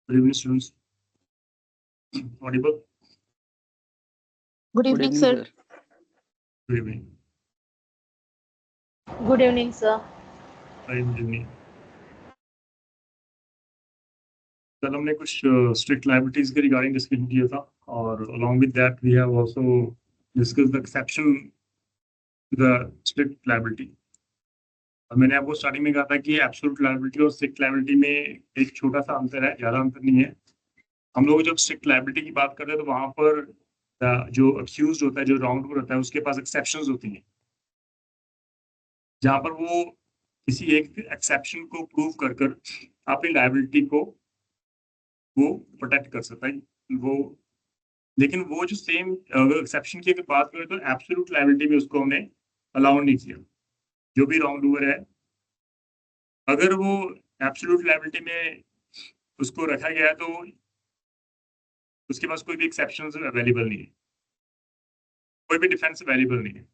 Good evening, students. Audible? Good evening, sir. Good evening. Good evening, sir. Hi, good evening. कल हमने कुछ strict liabilities के regarding discussion किया था और along with that we have also discussed the exception to the strict liability. और मैंने आपको स्टार्टिंग में कहा था कि एब्सोल्यूट लायबिलिटी और स्ट्रिक्ट लायबिलिटी में एक छोटा सा अंतर है, ज़्यादा अंतर नहीं है। हम लोग जब स्ट्रिक्ट लायबिलिटी की बात कर रहे हैं तो वहाँ पर जो अक्यूज होता है, जो रॉन्ग डूअर होता है, उसके पास एक्सेप्शंस होती हैं, जहाँ पर वो किसी एक एक्सेप्शन को प्रूव कर अपनी लायबिलिटी को वो प्रोटेक्ट कर सकता है। वो लेकिन वो जो सेम एक्सेप्शन की अगर बात करें तो एब्सोल्यूट लायबिलिटी में उसको हमने अलाउ नहीं किया। जो भी रॉन्ग डूअर है, अगर वो एब्सोल्यूट लायबिलिटी में उसको रखा गया है तो उसके पास कोई भी एक्सेप्शन अवेलेबल नहीं है, कोई भी डिफेंस अवेलेबल नहीं है।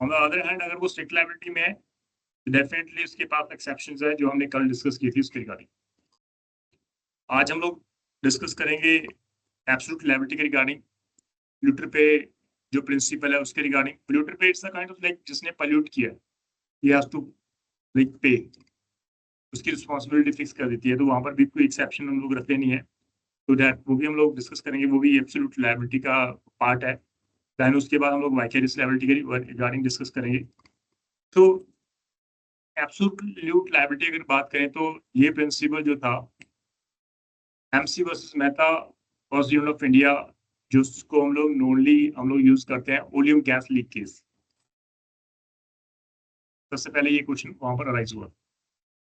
ऑन द अदर हैंड अगर वो स्ट्रिक्ट लायबिलिटी में है तो डेफिनेटली उसके पास एक्सेप्शंस है, जो हमने कल डिस्कस की थी उसके रिगार्डिंग। आज हम लोग डिस्कस करेंगे एब्सोल्यूट लायबिलिटी के रिगार्डिंग, पोल्यूटर पे जो प्रिंसिपल है उसके रिगार्डिंग। पोल्यूटर पे it's a kind of like जिसने पोल्यूट किया ही हैज टू लाइक पे, उसकी रिस्पांसिबिलिटी फिक्स कर देती है, तो वहाँ पर भी कोई एक्सेप्शन हम लोग रखते नहीं है। तो दैट वो भी हम लोग डिस्कस करेंगे, वो भी एब्सोल्यूट लायबिलिटी का पार्ट है। दैन उसके बाद हम लोग वाइकेरियस लायबिलिटी के रिगार्डिंग डिस्कस करेंगे। तो एब्सोल्यूट लायबिलिटी अगर बात करें तो ये प्रिंसिपल जो था MC versus Mehta versus union of India, जिसको हम लोग यूज करते हैं ओलियम गैस लीक केस। सबसे पहले ये क्वेश्चन वहां पर अराइज हुआ,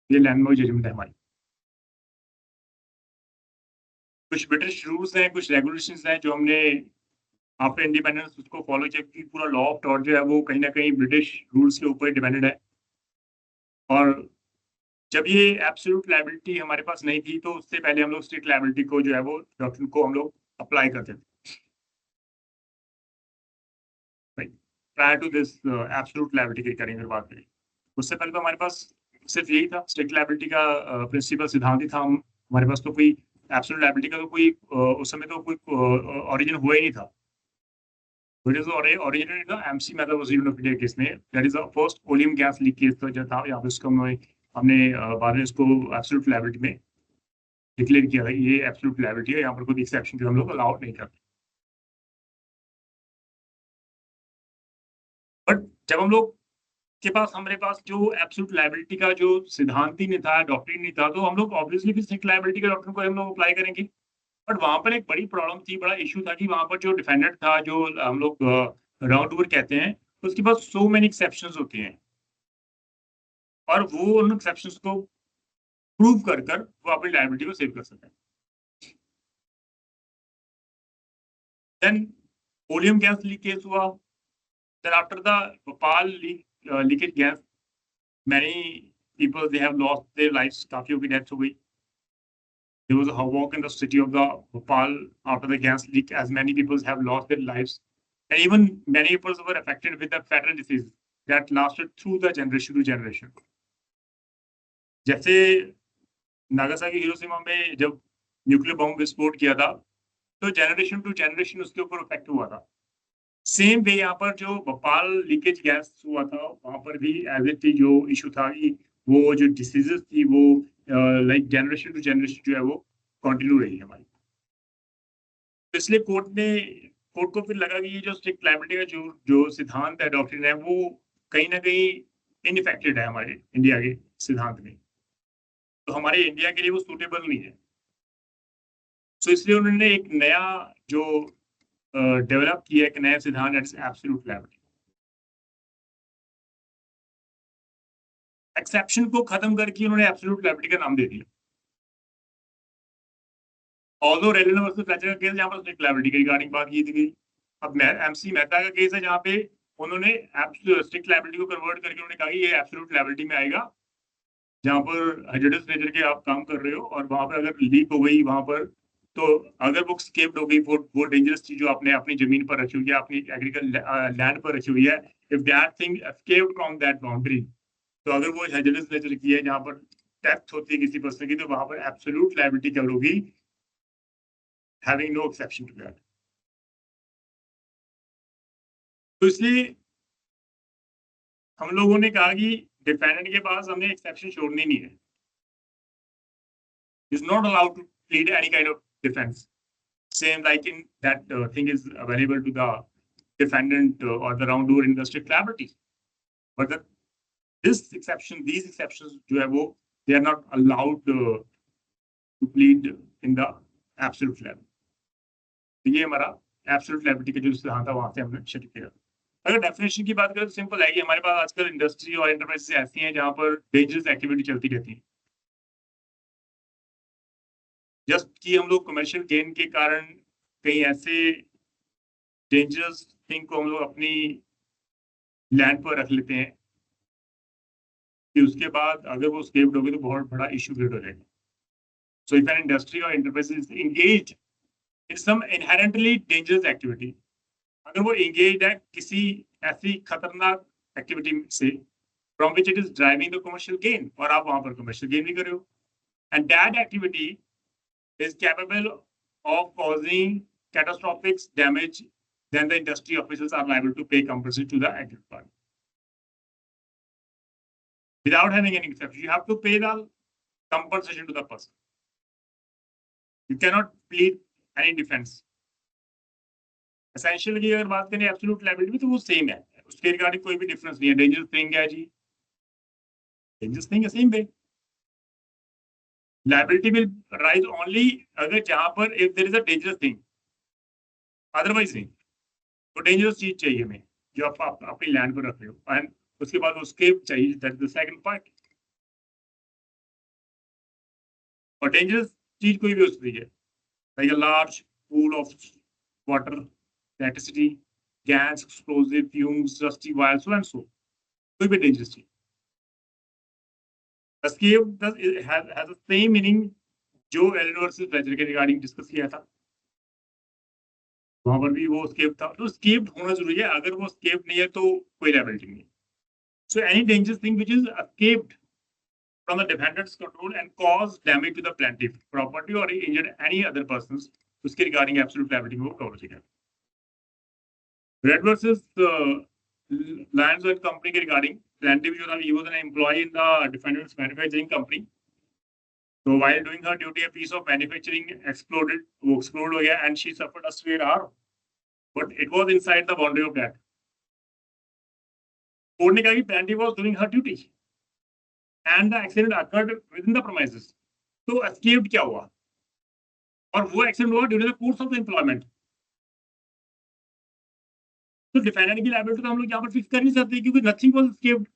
ये लैंडमार्क जजमेंट है हमारी। कुछ ब्रिटिश रूल्स हैं, कुछ रेगुलेशंस हैं जो हमने आफ्टर इंडिपेंडेंस उसको फॉलो किया, क्योंकि पूरा लॉ ऑफ टॉर्ट जो है वो कहीं ना कहीं ब्रिटिश रूल्स के ऊपर डिपेंडेड है। और जब ये एब्सोल्यूट लायबिलिटी हमारे पास नहीं थी तो उससे पहले हम लोग स्ट्रिक्ट लायबिलिटी को जो है वो डॉक्ट्रिन को हम लोग अप्लाई करते थे। Prior to this absolute liability की करेंगे बात करें, उससे पहले तो हमारे पास सिर्फ यही था, स्ट्रिक्ट लायबिलिटी का प्रिंसिपल सिद्धांत ही था। हमारे पास तो कोई एब्सोल्यूट लायबिलिटी का तो कोई उस समय तो कोई ओरिजिन हुआ ही नहीं था। It is originated in the MC Mehta versus union of India case में, that is the first oleum gas leak case जो था। यहाँ पे इसको हमने बाद में इसको एब्सोल्यूट लायबिलिटी में डिक्लेयर किया था कि ये एब्सोल्यूट लायबिलिटी है, यहाँ पर कोई एक्सेप्शन हम लोग अलाउड नहीं करते। बट जब हम लोग के पास हमारे पास जो एब्सोल्यूट लायबिलिटी का जो सिद्धांत ही नहीं था, डॉक्ट्रिन नहीं था, तो हम लोग ऑब्वियसली फिर स्ट्रिक्ट लायबिलिटी का डॉक्ट्रिन को हम लोग अप्लाई करेंगे। बट वहां पर एक बड़ी प्रॉब्लम थी, बड़ा इशू था कि वहां पर जो डिफेंडेंट था, जो हम लोग राउंड ओवर कहते हैं, उसके पास सो मेनी एक्सेप्शंस होते हैं और वो उन एक्सेप्शंस को प्रूव कर कर वो अपनी लायबिलिटी को सेव कर सकते हैं। Then oleum gas leak case हुआ। Then after the Bhopal leakage gas, many people they have lost their lives, काफियों की डेथ हो गई। There was a havoc in the city of the Bhopal after the gas leak, as many people have lost their lives, and even many people were affected with the fatal disease that lasted through the generation to generation. जैसे Nagasaki Hiroshima में जब nuclear bomb विस्फोट किया था, तो generation to generation उसके ऊपर effect हुआ था। सेम वे यहाँ पर जो भोपाल लीकेज गैस हुआ था, वहां पर भी एज इट जो इशू था कि वो जो डिसीजेस थी वो लाइक जनरेशन टू जनरेशन जो है वो कंटिन्यू रही है हमारी। इसलिए कोर्ट को फिर लगा कि ये जो स्ट्रिक्ट लायबिलिटी का जो सिद्धांत है, डॉक्ट्रिन है, वो कहीं ना कहीं इनइफेक्टेड है हमारे इंडिया के सिद्धांत में, तो हमारे इंडिया के लिए वो सूटेबल नहीं है। तो इसलिए उन्होंने एक नया जो डेवलप किया, एक नया सिद्धांत, that is absolute liability. Exception को खत्म करके उन्होंने एब्सोल्यूट लायबिलिटी का नाम दे दिया। ऑल्दो रेलिनो वर्सेस फ्लेचर का केस जहां पर स्ट्रिक्ट लायबिलिटी की रिगार्डिंग बात की थी। अब एमसी मेहता का केस है जहां पे उन्होंने स्ट्रिक्ट लायबिलिटी को कन्वर्ट करके उन्होंने कहा कि ये एब्सोल्यूट लायबिलिटी में आएगा, जहां पर हजार्डस नेचर के आप काम कर रहे हो और वहां पर अगर लीक हो गई वहां पर, तो अगर वो स्केप्ड हो गई, वो डेंजरस चीज जो आपने अपनी जमीन पर रखी हुई है, अपनी एग्रीकल्चर लैंड पर रखी हुई है, if that thing escaped from that boundary, तो अगर वो हजार्डस नेचर की है जहां पर डेथ होती है किसी पर्सन की, तो वहां पर एब्सोल्यूट लायबिलिटी क्या होगी, having no exception to that. तो इसलिए हम लोगों ने कहा कि डिफेंडेंट के पास हमें एक्सेप्शन छोड़नी नहीं है, is not allowed to plead any kind of defence, same like in that thing is available to the defendant or the wrongdoer in the strict liability. But these exceptions जो है वो they are not allowed to plead in the absolute liability. तो ये हमारा absolute liability का जो सिद्धांत था वहां से हमने शुरू किया। अगर डेफिनेशन की बात करें तो सिंपल है कि हमारे पास आजकल इंडस्ट्री और एंटरप्राइजेस ऐसी हैं जहां पर डेंजरस एक्टिविटी चलती रहती है, जस्ट कि हम लोग कमर्शियल गेन के कारण कहीं ऐसे डेंजरस थिंग को हम लोग अपनी लैंड पर रख लेते हैं कि उसके बाद अगर वो स्केप्ड हो गई तो बहुत बड़ा इशू क्रिएट हो जाएगा। So if an industry or enterprise is engaged in some inherently dangerous activity, अगर वो एंगेज्ड है किसी ऐसी खतरनाक एक्टिविटी से from which it is driving the commercial gain, और आप वहां पर कमर्शियल गेन भी कर रहे हो, and that activity is capable of causing catastrophic damage, then the industry officials are liable to pay compensation to the aggrieved party. Without having any exception, you have to pay the compensation to the person. You cannot plead any defense. Essentially अगर बात करें absolute liability तो वो same है, उसके regarding कोई भी difference नहीं है। डेंजरस थिंग है जी, डेंजरस थिंग है, same way. Liability will rise only अगर जहां पर if there is a dangerous thing, otherwise नहीं। तो डेंजरस चीज चाहिए हमें जो आप अपनी लैंड पर रख रहे हो, एंड उसके बाद उसके चाहिए, that is the second part. और डेंजरस चीज कोई भी हो सकती है, like a large pool of water, electricity, gas, explosive, fumes, rusty wires, so and सो, कोई भी डेंजरस चीज। Escape has the same meaning जो एलिन वर्सेस फ्लेचर के रिगार्डिंग डिस्कस किया था, वहां पर भी वो स्केप था। तो स्केप होना जरूरी है, अगर वो स्केप नहीं है तो कोई लायबिलिटी नहीं है। So any dangerous thing which is escaped from the defendant's control and cause damage to the plaintiff property or injured any other persons, उसके regarding absolute liability को cover किया। Red versus Lions and Company के regarding plaintiff जो था, he was an employee in the defendant's manufacturing company, So while doing her duty, a piece of manufacturing exploded, वो explode हो गया, and she suffered a severe harm. But it was inside the boundary of that. Court ने कहा कि plaintiff was doing her duty, and the accident occurred within the premises. तो escaped क्या हुआ? और वो accident हुआ during the course of the employment. तो डिफेंडेंट की लायबिलिटी तो हम लोग यहाँ पर फिक्स कर नहीं सकते क्योंकि नथिंग वाज एस्केप्ड.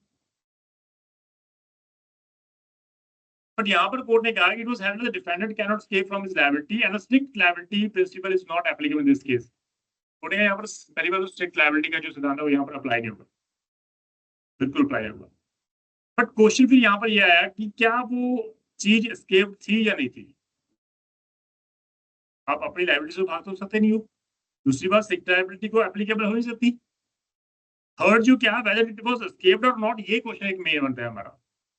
बट यहाँ पर कोर्ट ने कहा कि it was handled the defendant can not escape from his liability and strict liability principle is not applicable in this case. Court ने यहाँ पर पहली बार स्ट्रिक्ट लायबिलिटी का जो सिद्धांत है वो यहाँ पर अप्लाई नहीं होगा, बिल्कुल अप्लाई होगा. बट क्वेश्चन फिर यहाँ पर यह आया कि क्या वो चीज एस्केप थी या नहीं थी. आप अपनी लायबिलिटी से भाग तो सकते नहीं हो. दूसरी बात स्ट्रिक्ट लायबिलिटी को एप्लीकेबल हो नहीं सकती. थर्ड जो क्या वेदर इट वाज एस्केप्ड और नॉट, ये क्वेश्चन एक मेन बनता है हमारा.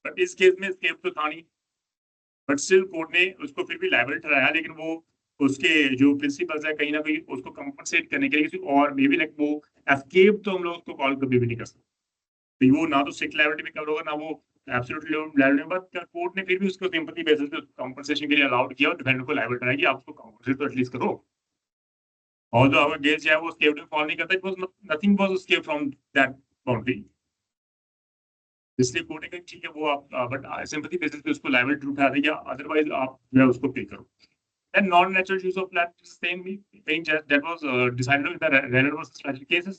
बट इस केस में एस्केप तो था नहीं, बट स्टिल कोर्ट ने उसको फिर भी लायबल ठहराया. लेकिन वो उसके जो प्रिंसिपल्स है कहीं ना कहीं उसको कंपनसेट करने के लिए किसी और मे बी लाइक वो एस्केप तो हम लोग उसको कॉल कभी भी नहीं कर सकते. तो वो ना तो स्ट्रिक्ट लायबिलिटी में कवर होगा ना वो एब्सोल्यूट लायबिलिटी. बट कोर्ट ने फिर भी उसको सिंपैथी बेसिस पे कंपनसेशन के लिए अलाउड किया और डिफेंडर को लायबल ठहराया कि आप उसको कंपनसेट तो एटलीस्ट करो. और जो अगर केस है वो एस्केप में फॉल नहीं करता, it was nothing was escape from that boundary. इसलिए कोर्ट ने कहा ठीक है वो आप बट सिंपैथी बेसिस पे उसको लायबल उठा देगा, अदरवाइज आप जो है उसको पे करो. And non-natural use of land is the same thing that was decided in the Renner versus Fletcher cases.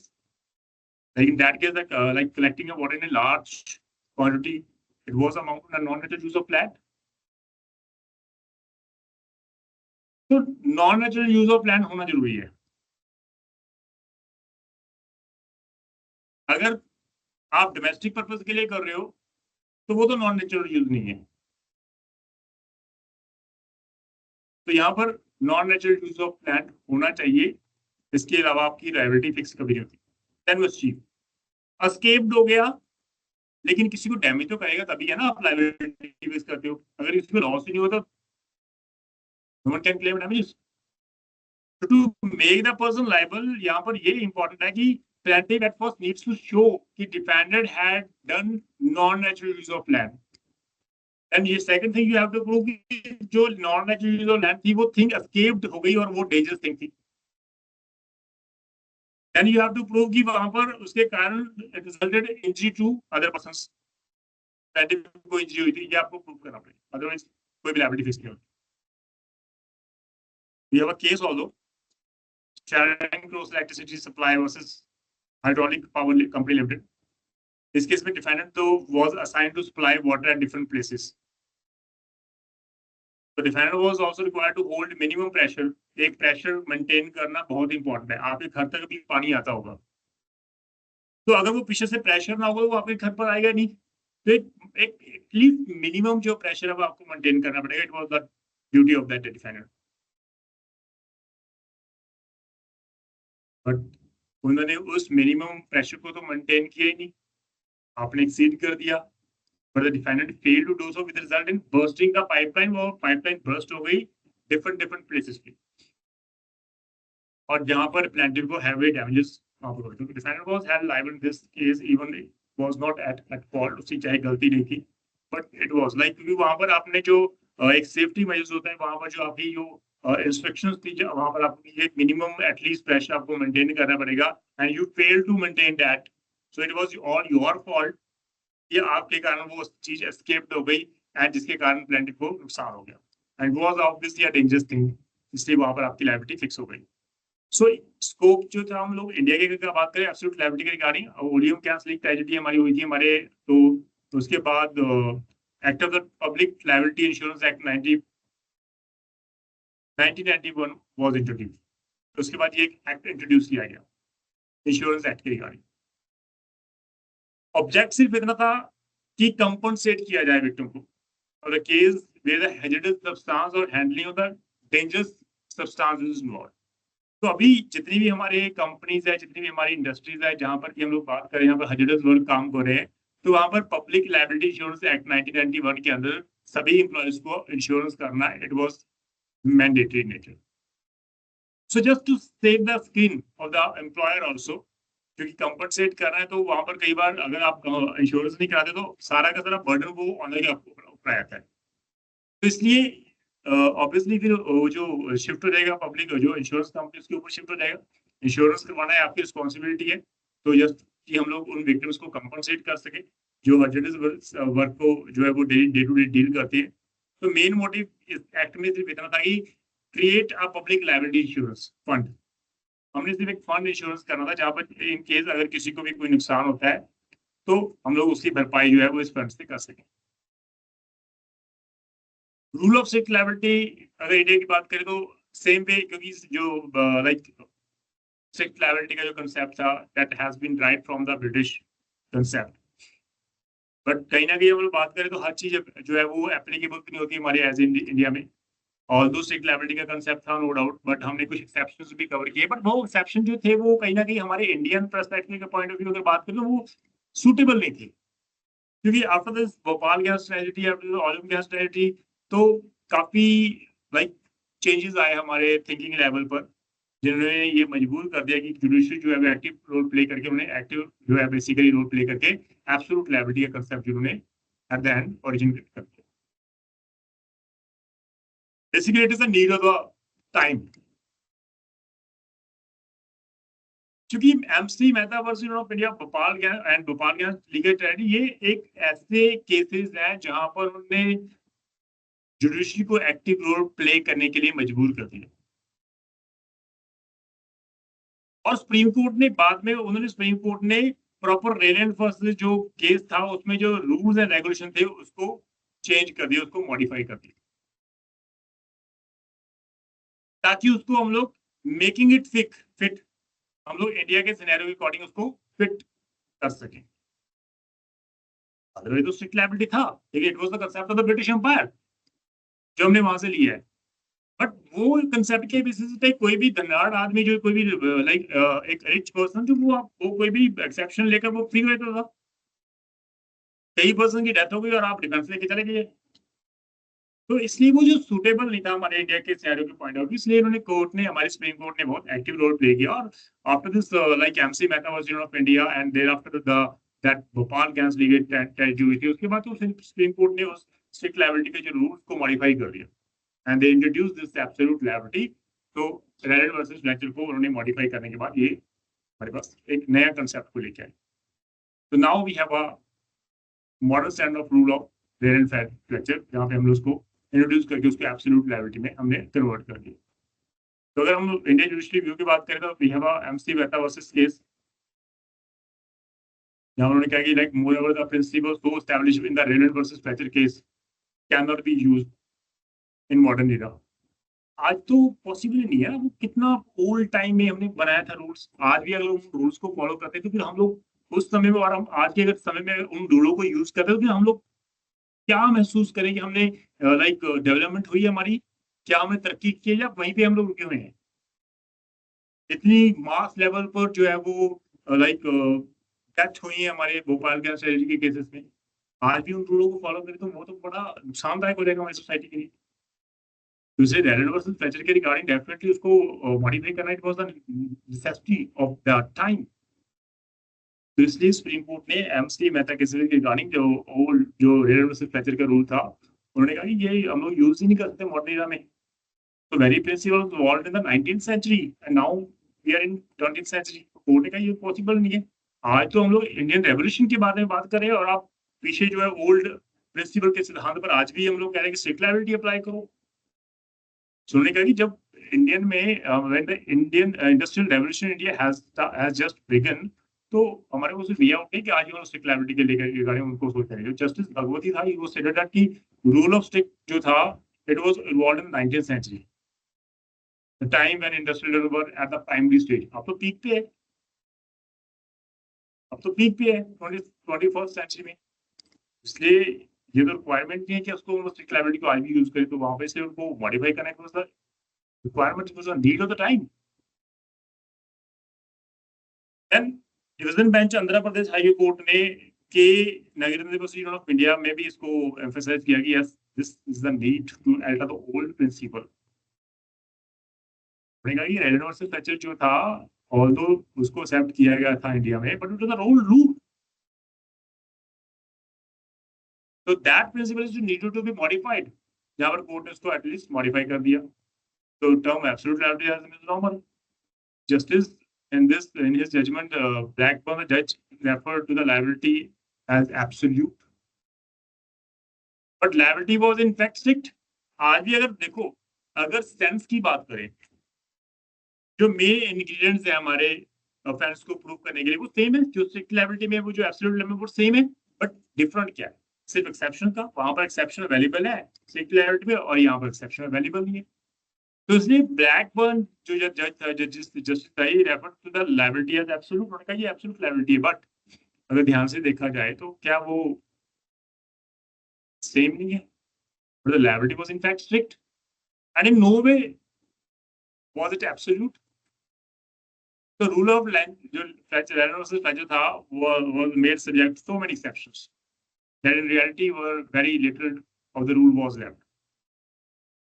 Like in that case, like collecting a water in a large quantity, it was amount of non-natural use of land. So non-natural use of land होना जरूरी है. अगर आप domestic purpose के लिए कर रहे हो तो वो तो नॉन नेचुरल यूज नहीं है. तो यहाँ पर non natural use of land होना चाहिए, इसके अलावा आपकी लायबिलिटी फिक्स कभी नहीं होती. देन वाज चीफ एस्केप्ड हो गया, लेकिन किसी को डैमेज तो करेगा तभी है ना आप लायबिलिटी फिक्स करते हो. अगर किसी को लॉस ही नहीं होता no one can claim damages. To make the person liable यहाँ पर ये इंपॉर्टेंट है कि plaintiff at first needs to show कि defendant had done non-natural use of land. And ये second thing you have to prove कि जो non-natural use of land थी वो thing escaped हो गई और वो dangerous thing थी. Then you have to prove कि वहां पर उसके कारण resulted injury to other persons. Plaintiff को injury हुई थी, ये आपको prove करना पड़ेगा, otherwise कोई भी liability fix नहीं होती. We have a case also, Charing Cross Electricity Supply versus Hydraulic Power Company Limited. इस केस में डिफेंडेंट तो was assigned to supply water at different places. तो defendant was also required to hold minimum pressure. एक pressure maintain करना बहुत important है. आपके घर तक भी पानी आता होगा, तो अगर वो पीछे से प्रेशर ना होगा तो वो आपके घर पर आएगा नहीं. तो एक एटलीस्ट मिनिमम जो प्रेशर है वो आपको मेंटेन करना पड़ेगा. It was the duty of that defendant. But उन्होंने उस मिनिमम प्रेशर को तो मेंटेन किया ही नहीं, आपने एक्सीड कर दिया. But the defendant failed to do so with the result in bursting the pipeline. वो pipeline burst हो गई different places पे, और जहाँ पर plaintiff को heavy damages वहाँ पर हुए. Defendant was held liable in this case even was not at fault. उसकी चाहे गलती नहीं थी, but it was like क्योंकि वहाँ पर आपने जो एक सेफ्टी मेजर्स होता है वहाँ पर जो आपकी जो इंस्ट्रक्शंस थी वहाँ पर आपको एक मिनिमम एटलीस्ट प्रेशर आपको मेंटेन करना पड़ेगा, and you fail to maintain that. So it was all your fault. ये आपके कारण वो चीज एस्केप्ड हो गई एंड जिसके कारण प्लेंटिफ को नुकसान हो गया, and was obviously a dangerous thing, इसलिए वहां पर आपकी लायबिलिटी फिक्स हो गई. सो स्कोप जो था, हम लोग इंडिया के का बात करें एब्सोल्यूट लायबिलिटी के regarding, oleum gas leak tragedy हमारी हुई थी हमारे, तो उसके बाद act of the public liability insurance act 1991 was introduce. तो उसके बाद ये एक एक्ट इंट्रोड्यूस किया गया इंश्योरेंस एक्ट के रिगार्डिंग. ऑब्जेक्ट सिर्फ इतना था कि कंपनसेट किया जाए विक्टिम को और the case where the hazardous substance और handling of the dangerous substances involve. तो अभी जितनी भी हमारे कंपनीज है, जितनी भी हमारी इंडस्ट्रीज है जहां पर कि हम लोग बात करें यहाँ पर हैजर्डस वर्क काम कर रहे हैं, तो वहां पर पब्लिक लायबिलिटी इंश्योरेंस एक्ट 1991 के अंदर सभी एम्प्लॉयज को इंश्योरेंस करना it was mandatory nature. So just to save the skin of the employer also, क्योंकि कंपनसेट कर रहे हैं तो वहां पर कई बार अगर आप इंश्योरेंस नहीं कराते तो सारा का सारा बर्डन वो ऑनर के ऊपर आ जाता है. तो इसलिए ऑब्वियसली फिर जो शिफ्ट हो जाएगा पब्लिक जो इंश्योरेंस कंपनी के ऊपर शिफ्ट हो जाएगा। इंश्योरेंस करवाना है आपकी रिस्पॉन्सिबिलिटी है, तो जस्ट कि हम लोग उन विक्टिम्स को कंपनसेट कर सके जो हर्जेंटस वर्क को जो है वो डे टू डे डील करती है। तो मेन मोटिव इस एक्ट में सिर्फ इतना था कि create a public liability insurance fund. हमने सिर्फ एक फंड इंश्योरेंस करना था जहाँ पर इन केस अगर किसी को भी कोई नुकसान होता है तो हम लोग उसकी भरपाई जो है वो इस फंड से कर सकें। रूल ऑफ स्ट्रिक्ट लायबिलिटी अगर इंडिया की बात करें तो सेम वे, क्योंकि जो लाइक स्ट्रिक्ट लायबिलिटी का जो कंसेप्ट था that has been right from the British concept, but कहीं ना कहीं हम लोग बात करें तो हर चीज जो है वो एप्लीकेबल नहीं होती हमारे एज इंडिया में। ऑल दो स्ट्रिक्ट लायबिलिटी का कंसेप्ट था नो डाउट, बट हमने कुछ एक्सेप्शंस भी कवर किए, बट वो एक्सेप्शन जो थे वो कहीं ना कहीं हमारे इंडियन पर्सपेक्टिव के पॉइंट ऑफ व्यू अगर बात करें तो वो सूटेबल नहीं थे, क्योंकि after this Bhopal gas tragedy, after this oil gas tragedy, तो काफी लाइक चेंजेस आए हमारे थिंकिंग लेवल पर, जिन्होंने ये मजबूर कर दिया कि जुडिशरी जो है वो एक्टिव रोल प्ले करके उन्हें एक्टिव जो है बेसिकली रोल प्ले करके एब्सोल्यूट लायबिलिटी का कंसेप्ट जिन्होंने एट द एंड ओरिजिनेट कर दिया। Basically it is the need of the time, क्योंकि MC Mehta versus of India Bhopal gas and Bhopal gas legal tragedy ये एक ऐसे केसेस हैं जहां पर उन्होंने जुडिशरी को एक्टिव रोल प्ले करने के लिए मजबूर कर दिया। और सुप्रीम कोर्ट ने बाद में उन्होंने सुप्रीम कोर्ट ने प्रॉपर रेलेंट वर्सेस जो केस था उसमें जो रूल्स एंड रेगुलेशन थे उसको चेंज कर दिया, उसको मॉडिफाई कर दिया, ताकि उसको हम लोग मेकिंग इट फिट हम लोग इंडिया के सिनेरियो के अकॉर्डिंग उसको फिट कर सकें। अदरवाइज तो स्ट्रिक्ट लायबिलिटी था, लेकिन it was the concept of the British empire जो हमने वहां से लिया है। बट वो कंसेप्ट के बेसिस पे कोई भी धनाढ़ आदमी जो कोई भी लाइक एक रिच पर्सन जो वो कोई भी एक्सेप्शन लेकर वो फ्री रहता था। कई पर्सन की डेथ हो गई और आप डिफेंस लेके चले गए, तो इसलिए वो जो सूटेबल नहीं था हमारे इंडिया के सिनेरियो के पॉइंट ऑफ व्यू, इसलिए उन्होंने कोर्ट ने हमारी सुप्रीम कोर्ट ने बहुत एक्टिव रोल प्ले किया। और after this like MC Mehta was of India and thereafter the that Bhopal gas legal tragedy थी, उसके बाद तो सुप्रीम कोर्ट ने उस स्ट्रिक्ट लायबिलिटी के जो रूल्स को मॉडिफाई कर दिया and they introduce this absolute liability. तो रेलेंट वर्सेस फ्लेचर को उन्होंने मॉडिफाई करने के बाद ये हमारे पास एक नया कंसेप्ट को लेके आए। तो now we have a modern stand of rule of Rylands Fletcher, जहाँ पे हम लोग उसको इंट्रोड्यूस करके उसको एब्सोल्यूट लायबिलिटी में हमने कन्वर्ट कर दिया। तो अगर हम इंडियन जुडिशरी व्यू की बात करें तो we have a MC Mehta versus case, जहाँ उन्होंने कहा कि like moreover the principle so established in the Rylands versus Fletcher case can not be used in modern era. आज तो पॉसिबल ही नहीं है, वो कितना ओल्ड टाइम में हमने बनाया था रूल्स, आज भी अगर उन रूल्स को फॉलो करते तो फिर हम लोग उस समय में और हम आज के अगर समय में उन रूलों को यूज करते तो फिर हम लोग क्या महसूस करें कि हमने लाइक डेवलपमेंट हुई है हमारी, क्या हमने तरक्की की है या वहीं पे हम लोग रुके हुए हैं। इतनी मास लेवल पर जो है वो लाइक डेथ हुई है हमारे भोपाल के शहर के केसेस में, आज भी उन रूलों को फॉलो करें तो वो तो बड़ा नुकसानदायक हो जाएगा हमारी सोसाइटी के लिए। दूसरे रेलेंट वर्सेस फ्लेचर के रिगार्डिंग डेफिनेटली उसको मॉडिफाई करना it was the necessity of the time. तो इसलिए सुप्रीम कोर्ट ने एमसी मेहता केस के रिगार्डिंग जो ओल्ड जो रेलेंट वर्सेस फ्लेचर का रूल था उन्होंने कहा कि ये हम लोग यूज ही नहीं कर सकते मॉडर्न एरा में। तो very principle was evolved in the 19th century and now we are in 20th century. Court ने कहा ये पॉसिबल नहीं है। आज तो हम लोग इंडियन रेवोल्यूशन के बारे में बात कर रहे हैं और आप पीछे जो है ओल्ड प्रिंसिपल के सिद्धांत पर आज भी हम लोग कह रहे हैं कि स्ट्रिक्ट लायबिलिटी अप्लाई करो। सुनने का कि जब इंडियन में when the Indian industrial revolution India has just began, तो हमारे को सिर्फ ये आउट नहीं कि आज हम स्ट्रिक्ट लायबिलिटी के लेकर के गाड़ी उनको सोच रहे हैं। जो जस्टिस भगवती था वो सेड दैट कि रूल ऑफ स्ट्रिक्ट जो था it was evolved in 19th century, the time when industrial were at the primary stage. अब तो पीक पे है, अब तो पीक पे है 21st सेंचुरी में। इसलिए ये तो रिक्वायरमेंट नहीं है कि उसको स्ट्रिक्ट लायबिलिटी को आज भी यूज करें, तो वहां पे से उनको मॉडिफाई करना है requirement, it was a need of the time. Then division bench Andhra Pradesh high court ने के नगरीय यूनिवर्सिटी ऑफ इंडिया में भी इसको एम्फसाइज किया कि yes this is the need to alter the old principle. Rylands versus Fletcher जो था ऑल्दो उसको एक्सेप्ट किया गया था इंडिया में, but it was the old rule, so that principle is needed to be modified. जहाँ पर कोर्ट ने उसको एटलीस्ट मॉडिफाई कर दिया। तो term absolute liability has been normal justice in his judgment, Blackburn, the judge, referred to the liability as absolute, but liability was in fact strict. आज भी अगर देखो, अगर सेंस की बात करें, जो मेन इंग्रेडिएंट्स है हमारे ऑफेंस को प्रूव करने के लिए वो सेम है, जो स्ट्रिक्ट लायबिलिटी में वो जो एब्सोल्यूट लिमिट वो सेम है, बट डिफरेंट क्या है, सिर्फ एक्सेप्शन का, वहां पर एक्सेप्शन अवेलेबल है स्ट्रिक्ट लायबिलिटी में और यहाँ पर एक्सेप्शन अवेलेबल नहीं है। तो इसलिए ब्लैकबर्न जो जज था, जस्टिस था, he refer to the liability as absolute, उन्होंने कहा ये एब्सोल्यूट लायबिलिटी है, बट अगर ध्यान से देखा जाए तो क्या वो सेम नहीं है? The liability was in fact strict and in no way was it absolute. The rule of land, जो Fletcher versus Fletcher था, was made subject to so many exceptions that in reality were very little of the rule was left.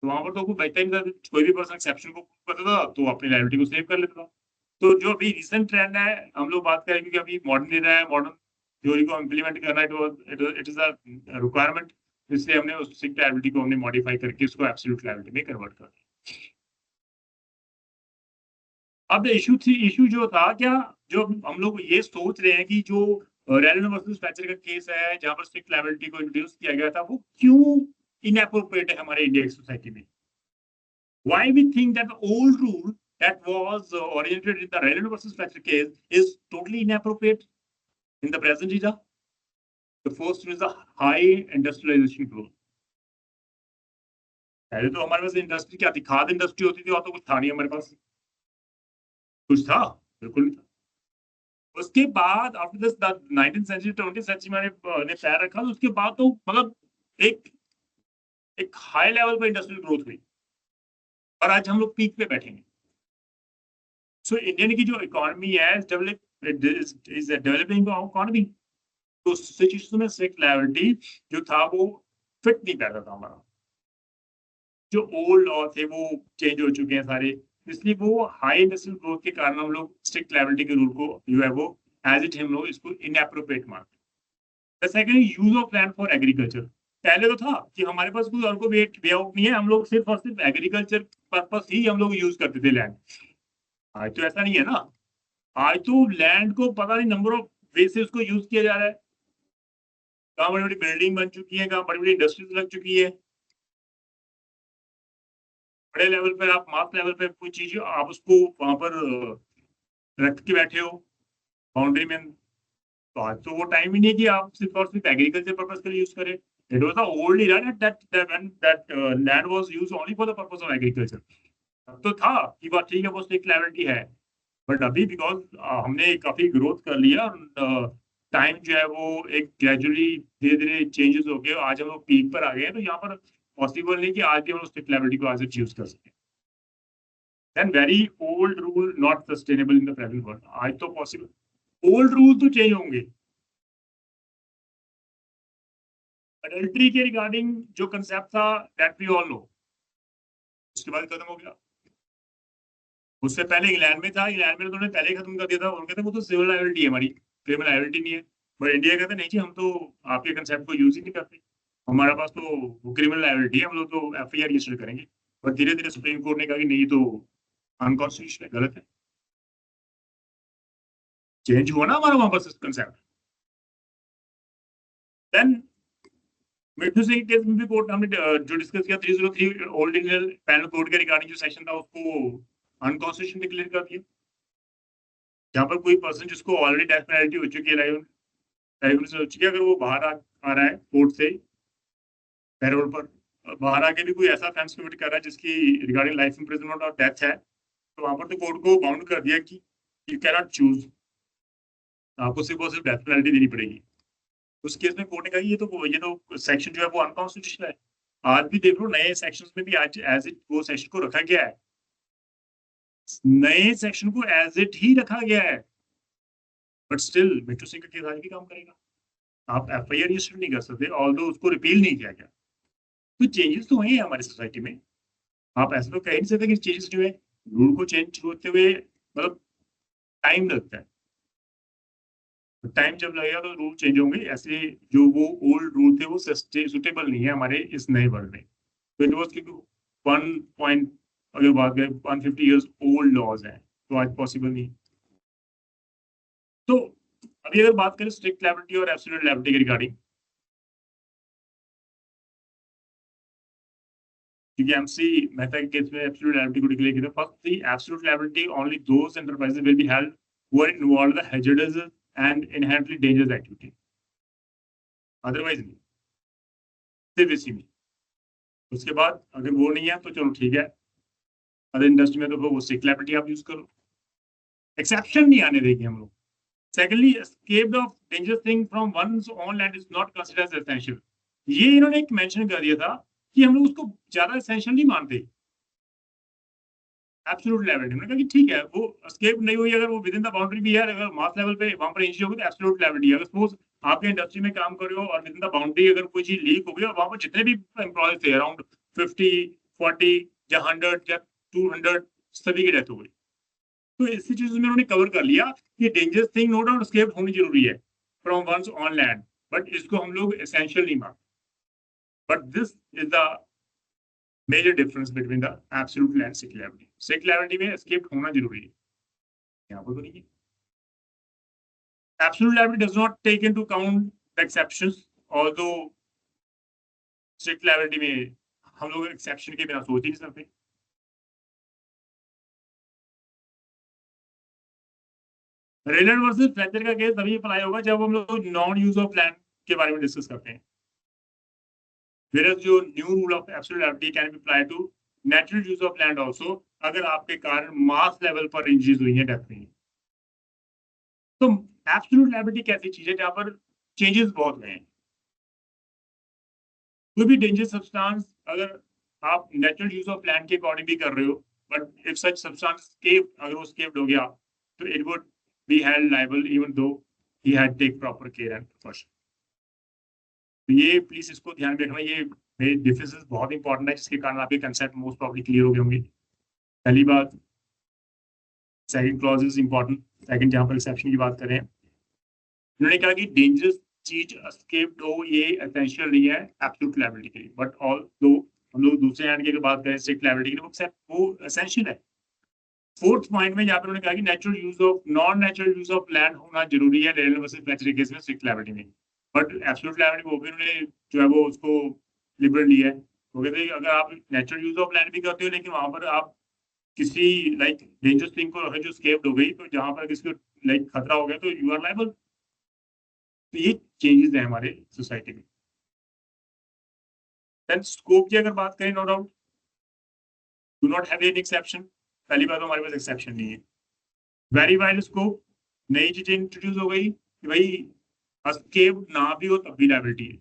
तो वहां पर तो कोई बचता ही नहीं था, कोई भी पर्सन एक्सेप्शन को प्रूव करता था तो अपनी लायबिलिटी को सेव कर लेता था। तो जो अभी रिसेंट ट्रेंड है, हम लोग बात करेंगे कि अभी मॉडर्न एरा है, मॉडर्न थ्योरी को इम्प्लीमेंट करना इट इज अ रिक्वायरमेंट, इसलिए हमने उस स्ट्रिक्ट लायबिलिटी को हमने मॉडिफाई करके उसको एब्सोल्यूट लायबिलिटी में कन्वर्ट कर दिया। अब इशू जो था क्या, जो हम लोग ये सोच रहे हैं कि जो रेलन वर्सेस फ्लेचर का केस है जहां पर स्ट्रिक्ट लायबिलिटी को इंट्रोड्यूस किया गया था, वो क्यों इनएप्रोप्रिएट है हमारे इंडियन सोसाइटी में? Why we think that the old rule that was originated in the Reland versus Fletcher case is totally inappropriate in the present era? The first is the high industrialization growth. पहले तो हमारे पास industry क्या थी, खाद industry होती थी, और तो कुछ था नहीं हमारे पास, कुछ था बिल्कुल नहीं था। उसके बाद after this 19th century 20th century में ने पैर रखा, तो उसके बाद तो मतलब एक हाई लेवल पर इंडस्ट्रियल ग्रोथ हुई और आज हम लोग पीक पे बैठेंगे। सो इंडियन की जो इकोनॉमी है इज डेवलपिंग इकोनॉमी, तो सिचुएशन में स्ट्रिक्ट लायबिलिटी जो था वो फिट नहीं बैठा था हमारा। जो ओल्ड लॉ थे वो चेंज हो चुके हैं सारे, इसलिए वो हाई इंडस्ट्रियल ग्रोथ के कारण हम लोग स्ट्रिक्ट लायबिलिटी के रूल को जो है वो एज इट हम लोग इसको इनएप्रोप्रिएट मानते हैं। The second, use of land for agriculture. पहले तो था कि हमारे पास कोई और को वे आउट नहीं है, हम लोग सिर्फ और सिर्फ एग्रीकल्चर पर्पस ही हम लोग यूज करते थे लैंड। आज तो ऐसा नहीं है ना, आज तो लैंड को पता नहीं नंबर ऑफ वे से उसको यूज किया जा रहा है। कहाँ बड़ी बड़ी बिल्डिंग बन चुकी है, कहाँ बड़ी बड़ी इंडस्ट्रीज लग चुकी है, बड़े लेवल पर आप मास लेवल पर कोई चीज आप उसको वहां पर रख के बैठे हो बाउंड्री में। तो आज तो वो टाइम ही नहीं है कि आप सिर्फ और सिर्फ एग्रीकल्चर पर्पस के लिए यूज करें। It was the old era that land was used only for the purpose of agriculture. अब तो था कि बात ठीक है, वो स्ट्रिक्ट लायबिलिटी है, बट अभी बिकॉज हमने काफी ग्रोथ कर लिया, टाइम जो है वो एक ग्रेजुअली धीरे धीरे चेंजेस हो गए, आज हम लोग पीक पर आ गए हैं, तो यहाँ पर पॉसिबल नहीं कि आज भी हम स्ट्रिक्ट लायबिलिटी को आज यूज कर सकें। Then very old rule not sustainable in the present world. आज तो पॉसिबल ओल्ड रूल तो चेंज होंगे। अडल्ट्री के रिगार्डिंग जो कंसेप्ट था दैट वी ऑल नो, उसके बाद खत्म हो गया। उससे पहले इंग्लैंड में था, इंग्लैंड में उन्होंने पहले खत्म कर दिया था, उनके कहते वो तो सिविल लायबिलिटी है हमारी, क्रिमिनल लायबिलिटी नहीं है। बट इंडिया कहते नहीं जी, हम तो आपके कंसेप्ट को यूज ही नहीं करते, हमारे पास तो क्रिमिनल लायबिलिटी है, हम लोग तो एफआईआर रजिस्टर करेंगे। और धीरे धीरे सुप्रीम कोर्ट ने कहा कि नहीं, तो अनकॉन्स्टिट्यूशनल, गलत है। चेंज हुआ ना हमारा वहां पर कंसेप्ट। देन मिट्टू सिंह केस में भी कोर्ट हमने जो डिस्कस किया 303 ओल्ड इंडियन पैनल कोड के रिगार्डिंग जो सेक्शन था उसको अनकॉन्स्टिट्यूशनल डिक्लेयर कर दिया। जहाँ पर कोई पर्सन जिसको ऑलरेडी डेथ पेनल्टी हो चुकी है, लाइफ से हो चुकी है, अगर वो बाहर आ रहा है कोर्ट से पैरोल पर, बाहर आके भी कोई ऐसा ऑफेंस कमिट कर रहा है जिसकी रिगार्डिंग लाइफ इंप्रिजनमेंट और डेथ है, तो वहां पर तो कोर्ट को बाउंड कर दिया कि यू कैन नॉट चूज, आपको सिर्फ और सिर्फ डेथ पेनल्टी देनी पड़ेगी। उस केस में कोर्ट ने कहा ये तो सेक्शन जो है वो अनकॉन्स्टिट्यूशनल है। आज भी देख लो नए सेक्शंस में भी आज एज इट वो सेक्शन को रखा गया है, नए सेक्शन को एज इट ही रखा गया है, बट स्टिल मिट्टू सिंह का केस आज भी काम करेगा। आप एफआईआर रजिस्टर नहीं कर सकते, ऑल्दो उसको रिपील नहीं किया गया। तो चेंजेस तो हुए हैं हमारी सोसाइटी में, आप ऐसा तो कह नहीं सकते कि चेंजेस जो है रूल को चेंज होते हुए मतलब टाइम लगता है। टाइम जब लगेगा तो रूल चेंज होंगे, ऐसे जो वो ओल्ड रूल थे वो सुटेबल नहीं है हमारे इस नए वर्ल्ड में। तो इट वॉज 1 अगर बात करें 150 ईयर्स ओल्ड लॉज हैं, तो आज पॉसिबल नहीं। तो अभी अगर बात करें स्ट्रिक्ट लायबिलिटी और एब्सोल्यूट लायबिलिटी के रिगार्डिंग, क्योंकि एमसी मेहता के केस में एब्सोल्यूट लायबिलिटी को डिक्लेयर किया था, first the absolute liability only those enterprises will be held who are involved in hazardous and inherently dangerous activity, otherwise नहीं, सिर्फ इसी में। उसके बाद अगर वो नहीं है तो चलो ठीक है, अदर इंडस्ट्री में तो वो स्ट्रिक्ट लायबिलिटी आप यूज करो, एक्सेप्शन नहीं आने देंगे हम लोग। Secondly, escaped of dangerous thing from one's own land is not considered as essential। ये इन्होंने एक मेंशन कर दिया था कि हम लोग उसको ज्यादा एसेंशियल नहीं मानते एब्सोल्यूट लेवल। हमने कहा कि ठीक है, वो एस्केप नहीं हुई, अगर वो विद इन द बाउंड्री भी है, अगर मास लेवल पे वहां पर इंजरी होगी तो एब्सोल्यूट लेवल है। अगर सपोज आपके इंडस्ट्री में काम कर रहे हो और विद इन द बाउंड्री अगर कोई चीज लीक हो गई और वहां पर जितने भी एम्प्लॉय थे अराउंड 50, 40 या 100 या 200 सभी की डेथ हो गई, तो इस सिचुएशन में उन्होंने कवर कर लिया कि dangerous thing no doubt escape होनी जरूरी है from once on land, but इसको हम लोग एसेंशियल नहीं मानते। But this is the major difference between the absolute and strict liability. Strict liability में एस्केप होना जरूरी है, यहाँ पर तो नहीं है। Absolute liability does not take into account the exceptions, although strict liability में हम लोग एक्सेप्शन के बिना सोच ही नहीं सकते। रेलर वर्सेस फ्लेचर का केस तभी अप्लाई होगा जब हम लोग नॉन यूज ऑफ लैंड के बारे में डिस्कस करते हैं। Whereas जो new rule of absolute liability can be apply to natural use of land also, अगर आपके कारण मास लेवल पर इंजरीज हुई है, डेथ हुई है। तो एब्सोल्यूट लायबिलिटी कैसी चीज है जहां पर चेंजेस बहुत हुए हैं। कोई भी डेंजरस सब्सटेंस अगर आप नेचुरल यूज ऑफ लैंड के अकॉर्डिंग भी कर रहे हो, but if such substance escape, अगर वो स्केप्ड हो गया तो it would be held liable even though he had take proper care and precaution. तो ये प्लीज इसको ध्यान में रखना, ये डिफरेंसेस बहुत इंपॉर्टेंट है, जिसके कारण आपके कंसेप्ट मोस्ट प्रॉब्ली क्लियर हो गए होंगे। पहली बात, second clause is important. Second, जहां पर एक्सेप्शन की बात करें, उन्होंने कहा कि डेंजरस चीज एस्केप्ड हो ये एसेंशियल नहीं है एब्सोल्यूट लायबिलिटी के लिए, बट ऑल दो हम लोग दूसरे हैंड की अगर बात करें स्ट्रिक्ट लायबिलिटी के लिए वो एसेंशियल है। फोर्थ पॉइंट में यहाँ पर उन्होंने कहा कि natural use of non natural use of land होना जरूरी है रेलवे वर्सेस फ्लेचर केस में स्ट्रिक्ट लायबिलिटी में, बट एब्सोल्यूट लायबिलिटी वो भी उन्होंने जो है वो उसको लिबरल लिया है। वो कहते हैं अगर आप नेचुरल यूज ऑफ लैंड भी करते हो लेकिन वहां पर आप किसी लाइक डेंजरस थिंग को जो स्केप्ड हो गई, तो जहां पर किसी को लाइक खतरा हो गया तो यू आर लायबल। तो ये चेंजेस है हमारे सोसाइटी में। देन स्कोप की अगर बात करें, no doubt do not have any exception. पहली बात तो हमारे पास एक्सेप्शन नहीं है। वेरी वाइड स्कोप, नई चीजें इंट्रोड्यूस हो गई कि भाई एस्केप ना भी हो तब भी लायबिलिटी है।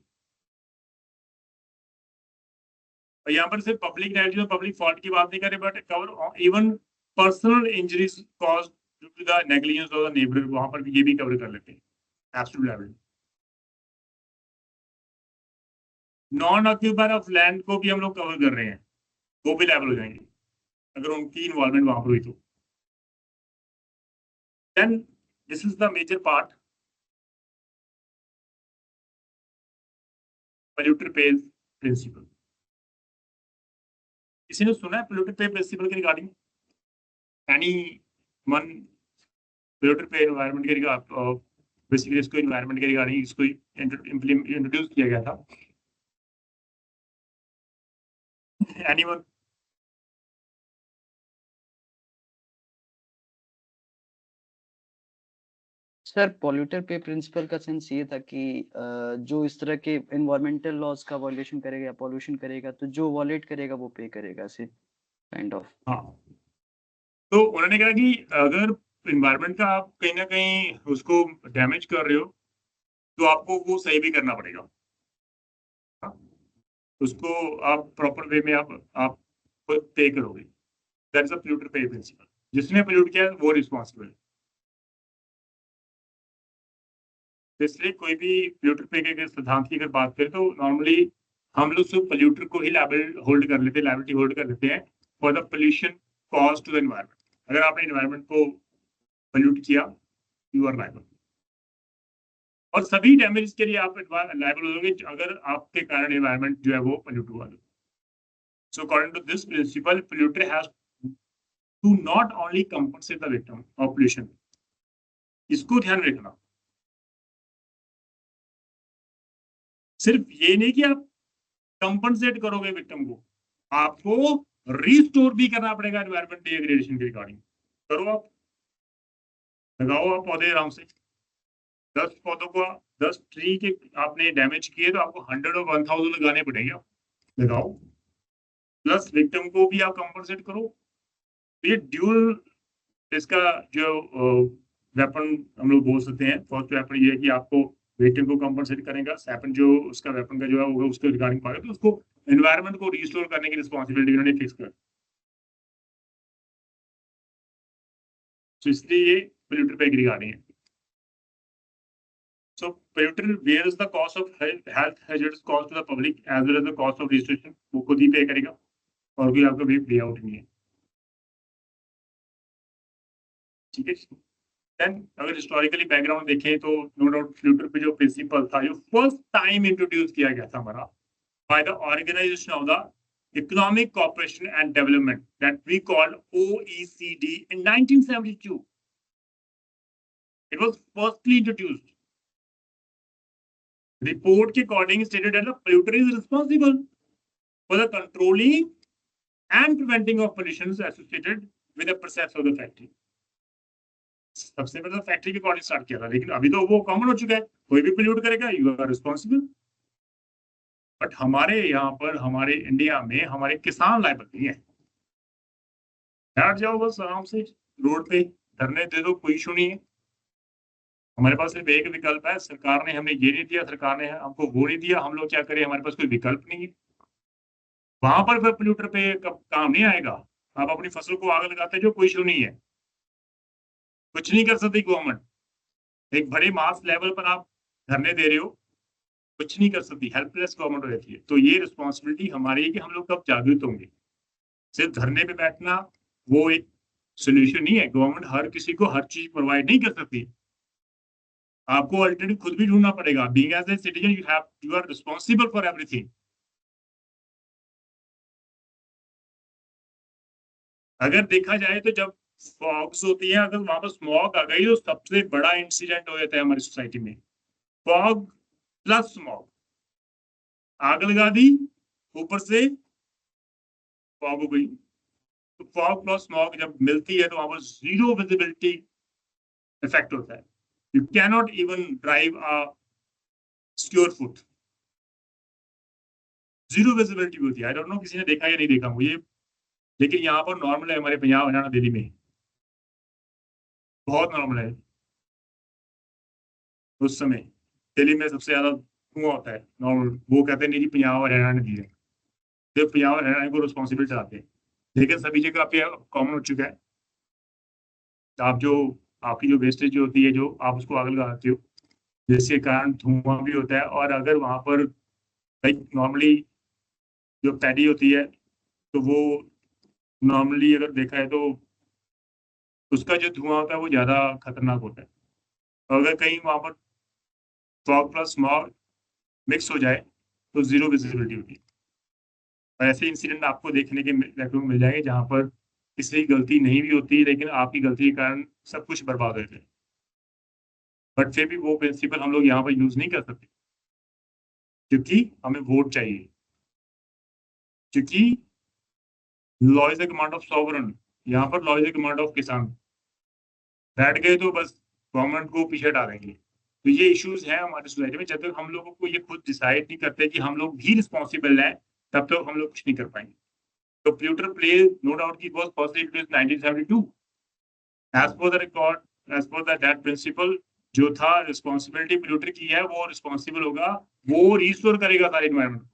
और यहाँ पर सिर्फ पब्लिक नेगलिजेंस और पब्लिक फॉल्ट की बात नहीं करें, but cover even personal injuries caused due to the negligence of the neighbour, वहां पर भी ये भी कवर कर लेते हैं absolute liability. Non occupier of land को भी हम लोग कवर कर रहे हैं, वो भी लायबल हो जाएंगे अगर उनकी इन्वॉल्वमेंट वहां पर हुई तो। Then this is the major part, polluter pays principle. किसी ने सुना है पोल्यूटर पे प्रिंसिपल के regarding? Any one? Polluter pay environment के रिगार्डिंग, बेसिकली इसको एनवायरनमेंट के रिगार्डिंग इसको इंट्रोड्यूस किया गया था। Anyone? Sir polluter pay principle का सेंस ये था कि जो इस तरह के एनवायरमेंटल लॉज का वॉल्यूशन करेगा, पॉल्यूशन करेगा, तो जो वॉलेट करेगा वो पे करेगा, ऐसे काइंड ऑफ। हाँ, तो उन्होंने कहा कि अगर इन्वायरमेंट का आप कहीं ना कहीं उसको डैमेज कर रहे हो तो आपको वो सही भी करना पड़ेगा। हाँ, उसको आप प्रॉपर वे में आप पे करोगे। That is a polluter pay principal. जिसने पोल्यूट किया वो रिस्पॉन्सिबल है। इसलिए कोई भी पोल्यूटर पे के सिद्धांत की अगर बात करें तो नॉर्मली हम लोग सिर्फ पोल्यूटर को ही लायबिलिटी होल्ड कर लेते हैं for the pollution cause to the environment. अगर आपने एनवायरमेंट को पोल्यूट किया, यू आर लायबल। और सभी डैमेज के लिए आप लायबल हो जाओगे अगर आपके कारण एनवायरमेंट जो है वो पोल्यूट हुआ। So according to this principle, polluter has to not only compensate the victim of pollution, इसको ध्यान रखना, सिर्फ ये नहीं कि आप कंपनसेट करोगे विक्टिम को, आपको रिस्टोर भी करना पड़ेगा एनवायरमेंट डिग्रेडेशन के रिगार्डिंग। करो आप, लगाओ आप पौधे आराम से, 10 पौधों को 10 ट्री के आपने डैमेज किए तो आपको 100 और 1000 लगाने पड़ेंगे, लगाओ, प्लस विक्टिम को भी आप कंपनसेट करो। ये ड्यूल इसका जो वेपन हम लोग बोल सकते हैं, फर्स्ट वेपन ये है कि आपको विक्टिम को कंपनसेट करेगा, सेकंड जो उसका वेपन का जो है होगा उसके रिगार्डिंग पाएगा, तो उसको एनवायरमेंट को रिस्टोर करने की रिस्पॉन्सिबिलिटी उन्होंने फिक्स कर, तो इसलिए ये पोल्यूटर पे रिगार्डिंग है। So polluter bears the cost of health hazards caused to the public as well as the cost of restoration, वो खुद ही पे करेगा और कोई आपका भी पे आउट नहीं है, ठीक है। देन अगर हिस्टोरिकली बैकग्राउंड देखें तो नो डाउट पोल्यूटर पे जो प्रिंसिपल था, जो फर्स्ट टाइम इंट्रोड्यूस किया गया था हमारा by the organisation of the economic cooperation and development that we called OECD in 1972. It was firstly introduced. Report के according stated that the polluter is responsible for the controlling and preventing of pollution associated with the process of the factory. सबसे पहले factory के according start किया था, लेकिन अभी तो वो कॉमन हो चुका है, कोई भी पोल्यूट करेगा यू आर रिस्पॉन्सिबल। बट हमारे यहाँ पर, हमारे इंडिया में हमारे किसान लायबल नहीं है, बैठ जाओ बस आराम से रोड पे धरने दे दो, कोई इशू नहीं है। हमारे पास सिर्फ एक विकल्प है, सरकार ने हमें ये नहीं दिया, सरकार ने हमको वो नहीं दिया, हम लोग क्या करें, हमारे पास कोई विकल्प नहीं है। वहां पर फिर पोल्यूटर पे काम नहीं आएगा। आप अपनी फसल को आग लगाते जो, कोई इशू नहीं है, कुछ नहीं कर सकती गवर्नमेंट। एक बड़े मास लेवल पर आप धरने दे रहे हो, कुछ नहीं कर सकती, हेल्पलेस गवर्नमेंट हो जाती है। तो ये रिस्पॉन्सिबिलिटी हमारी है कि हम लोग कब जागरूक होंगे। सिर्फ धरने पे बैठना वो एक सोल्यूशन नहीं है, गवर्नमेंट हर किसी को हर चीज प्रोवाइड नहीं कर सकती, आपको अल्टरनेटिव खुद भी ढूंढना पड़ेगा। Being as a citizen you are responsible for everything. अगर देखा जाए तो जब फॉग्स होती है, अगर वहां पर स्मॉग आ गई तो सबसे बड़ा इंसिडेंट हो जाता है हमारी सोसाइटी में। फॉग प्लस स्मॉग, आग लगा दी, ऊपर से फॉग हो गई, तो फॉग प्लस स्मॉग जब मिलती है तो वहां पर जीरो विजिबिलिटी इफेक्ट होता है। You cannot even drive a secure foot, zero visibility होती है। आई डोंट नो किसी ने देखा या नहीं देखा मुझे, लेकिन यहाँ पर नॉर्मल है, हमारे पंजाब हरियाणा दिल्ली में बहुत नॉर्मल है। उस समय दिल्ली में सबसे ज्यादा धुआं होता है नॉर्मल, वो कहते हैं नहीं जी पंजाब हरियाणा ने दी है, तो पंजाब हरियाणा को रिस्पॉन्सिबिलिटी चलाते हैं, लेकिन सभी जगह पे कॉमन हो चुका है। आप जो आपकी जो वेस्टेज जो होती है, जो आप उसको आग लगाते हो, जिसके कारण धुआं भी होता है। और अगर वहां पर लाइक नॉर्मली जो पैडी होती है, तो वो नॉर्मली अगर देखा है तो उसका जो धुआं होता है वो ज्यादा खतरनाक होता है। और अगर कहीं वहां पर फॉग प्लस स्मॉग मिक्स हो जाए तो जीरो विजिबिलिटी होती है। और ऐसे इंसिडेंट आपको देखने के मिल जाएंगे जहां पर किसी की गलती नहीं भी होती, लेकिन आपकी गलती के कारण सब कुछ बर्बाद हो जाता है। बट फिर भी वो प्रिंसिपल हम लोग यहाँ पर यूज नहीं कर सकते, क्योंकि हमें वोट चाहिए, क्योंकि law is the command of sovereign, यहाँ पर law is the command of किसान। बैठ गए तो बस गवर्नमेंट को पीछे डालेंगे। तो ये इश्यूज हैं हमारी सोसाइटी में। जब तक हम लोगों को ये खुद डिसाइड नहीं करते कि हम लोग भी रिस्पॉन्सिबल हैं, तब तक हम लोग कुछ नहीं कर पाएंगे। तो पोल्यूटर प्ले नो डाउट की was first introduced 1972 as per the record, as per the that principle जो था, रिस्पॉन्सिबिलिटी पोल्यूटर की है, वो रिस्पॉन्सिबल होगा, वो रिस्टोर करेगा सारे एनवायरनमेंट।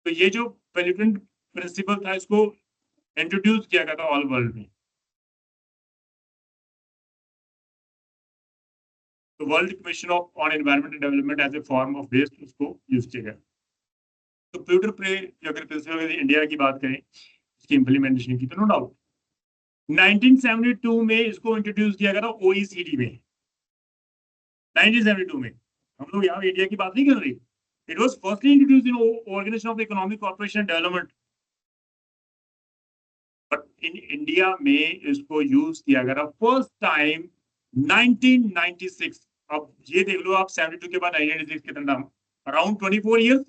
तो ये जो पोल्यूटेंट प्रिंसिपल था, इसको इंट्रोड्यूस किया गया था ऑल वर्ल्ड में। तो world commission on environmental development as a form of waste उसको यूज किया गया। तो पोल्यूटर प्ले अगर प्रिंसिपल इंडिया की बात करें, इसकी इंप्लीमेंटेशन की, तो नो डाउट 1972 में इसको इंट्रोड्यूस किया गया था OECD में। 1972 में हम लोग यहाँ इंडिया की बात नहीं कर रही, It was firstly introduced in Organization of Economic Cooperation and Development. But in India में इसको यूज किया गया फर्स्ट टाइम 1996. अब ये देख लो आप 72 के बाद 1996 कितना नाम अराउंड 24 years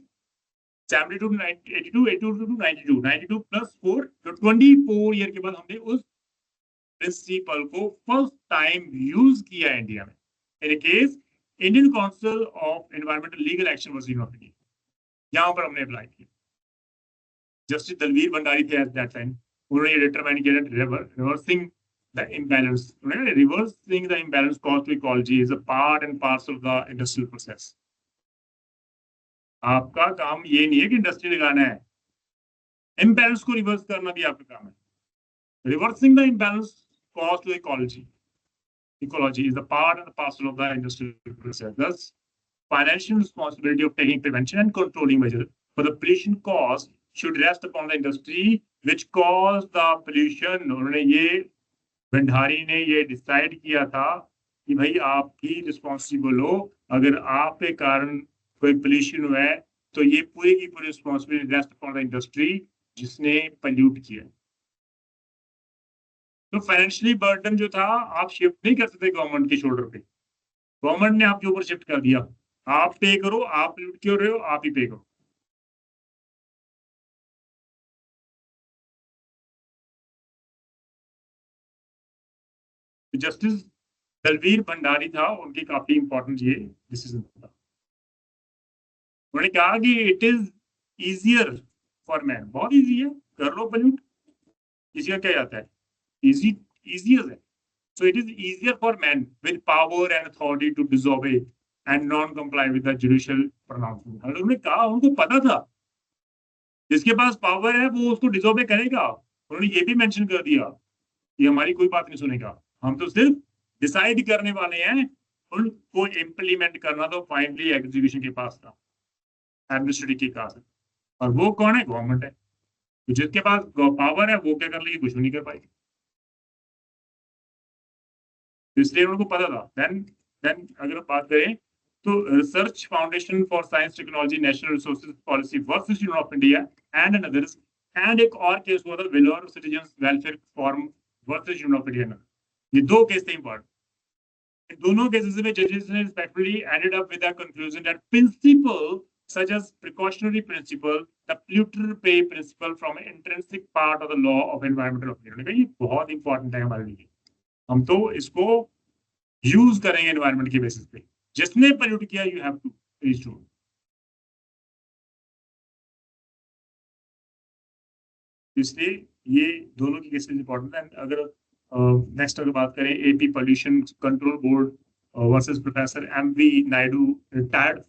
72 82 82 to 92 92 plus 4 तो 24 ईयर के बाद हमने उस प्रिंसिपल को फर्स्ट टाइम यूज किया इंडिया में. In case Indian council of environmental legal action was use of India. यहां पर हमने अप्लाई किया. जस्टिस दलवीर भंडारी थे एट दैट टाइम. उन्होंने डिटरमाइन किया reversing the imbalance. Reversing the imbalance cost to ecology is a part and parcel of the industrial process. आपका काम ये नहीं है कि इंडस्ट्री लगाना है, इम्बैलेंस को रिवर्स करना भी आपका काम है. Reversing the imbalance cost to ecology is a part and parcel of the industrial process. Thus, financial responsibility of taking prevention and controlling measures for the pollution caused should rest upon the industry which caused the pollution. उन्होंने ये भंडारी ने ये decide किया था कि भाई आप ही responsible हो. अगर आपके कारण कोई पोल्यूशन हुआ है तो ये पूरी की पूरी responsibility rest upon the industry जिसने पोल्यूट किया. तो फाइनेंशियली बर्डन जो था आप शिफ्ट नहीं कर सकते गवर्नमेंट के शोल्डर पे. गवर्नमेंट ने आपके ऊपर शिफ्ट कर दिया. आप पे करो, आप पोल्यूट क्यों रहे हो, आप ही पे करो. जस्टिस दलवीर भंडारी था, उनकी काफी इंपॉर्टेंट ये डिसीजन था. उन्होंने कहा कि it is easier for man. बहुत इजी है, कर लो पोल्यूट. किसी का क्या जाता है, easier है. So it is easier for men with power and authority to disobey and non-comply with the judicial pronouncement. उन्होंने कहा, उनको पता था जिसके पास पावर है वो उसको डिसोबे करेगा. उन्होंने ये भी मेंशन कर दिया कि हमारी कोई बात नहीं सुनेगा, हम तो सिर्फ डिसाइड करने वाले हैं, उनको इम्प्लीमेंट करना तो फाइनली एग्जीक्यूशन के पास था, एडमिनिस्ट्रेटिव के पास है. और वो कौन है, गवर्नमेंट है. तो जिसके पास पावर है वो क्या कर लेगी, कुछ भी नहीं कर पाएगी. इसलिए उनको पता था. देन अगर बात करें तो research foundation for science technology national resources policy versus union of India and others, and एक और केस हुआ था Vellore citizens welfare form versus union of India. ये दो केस थे इंपॉर्टेंट. इन दोनों केसेस में जजेस ने respectfully ended up with the conclusion that principle such as precautionary principle, the polluter pay principle from an intrinsic part of the law of environmental opinion. ये बहुत important है हमारे लिए. हम तो इसको यूज करेंगे एनवायरनमेंट के बेसिस पे. जिसने पोल्यूट किया यू हैव टू रिस्टोर. इसलिए ये दोनों की केसेस इंपॉर्टेंट है. अगर नेक्स्ट अगर बात करें AP pollution control board versus professor MV Naidu retired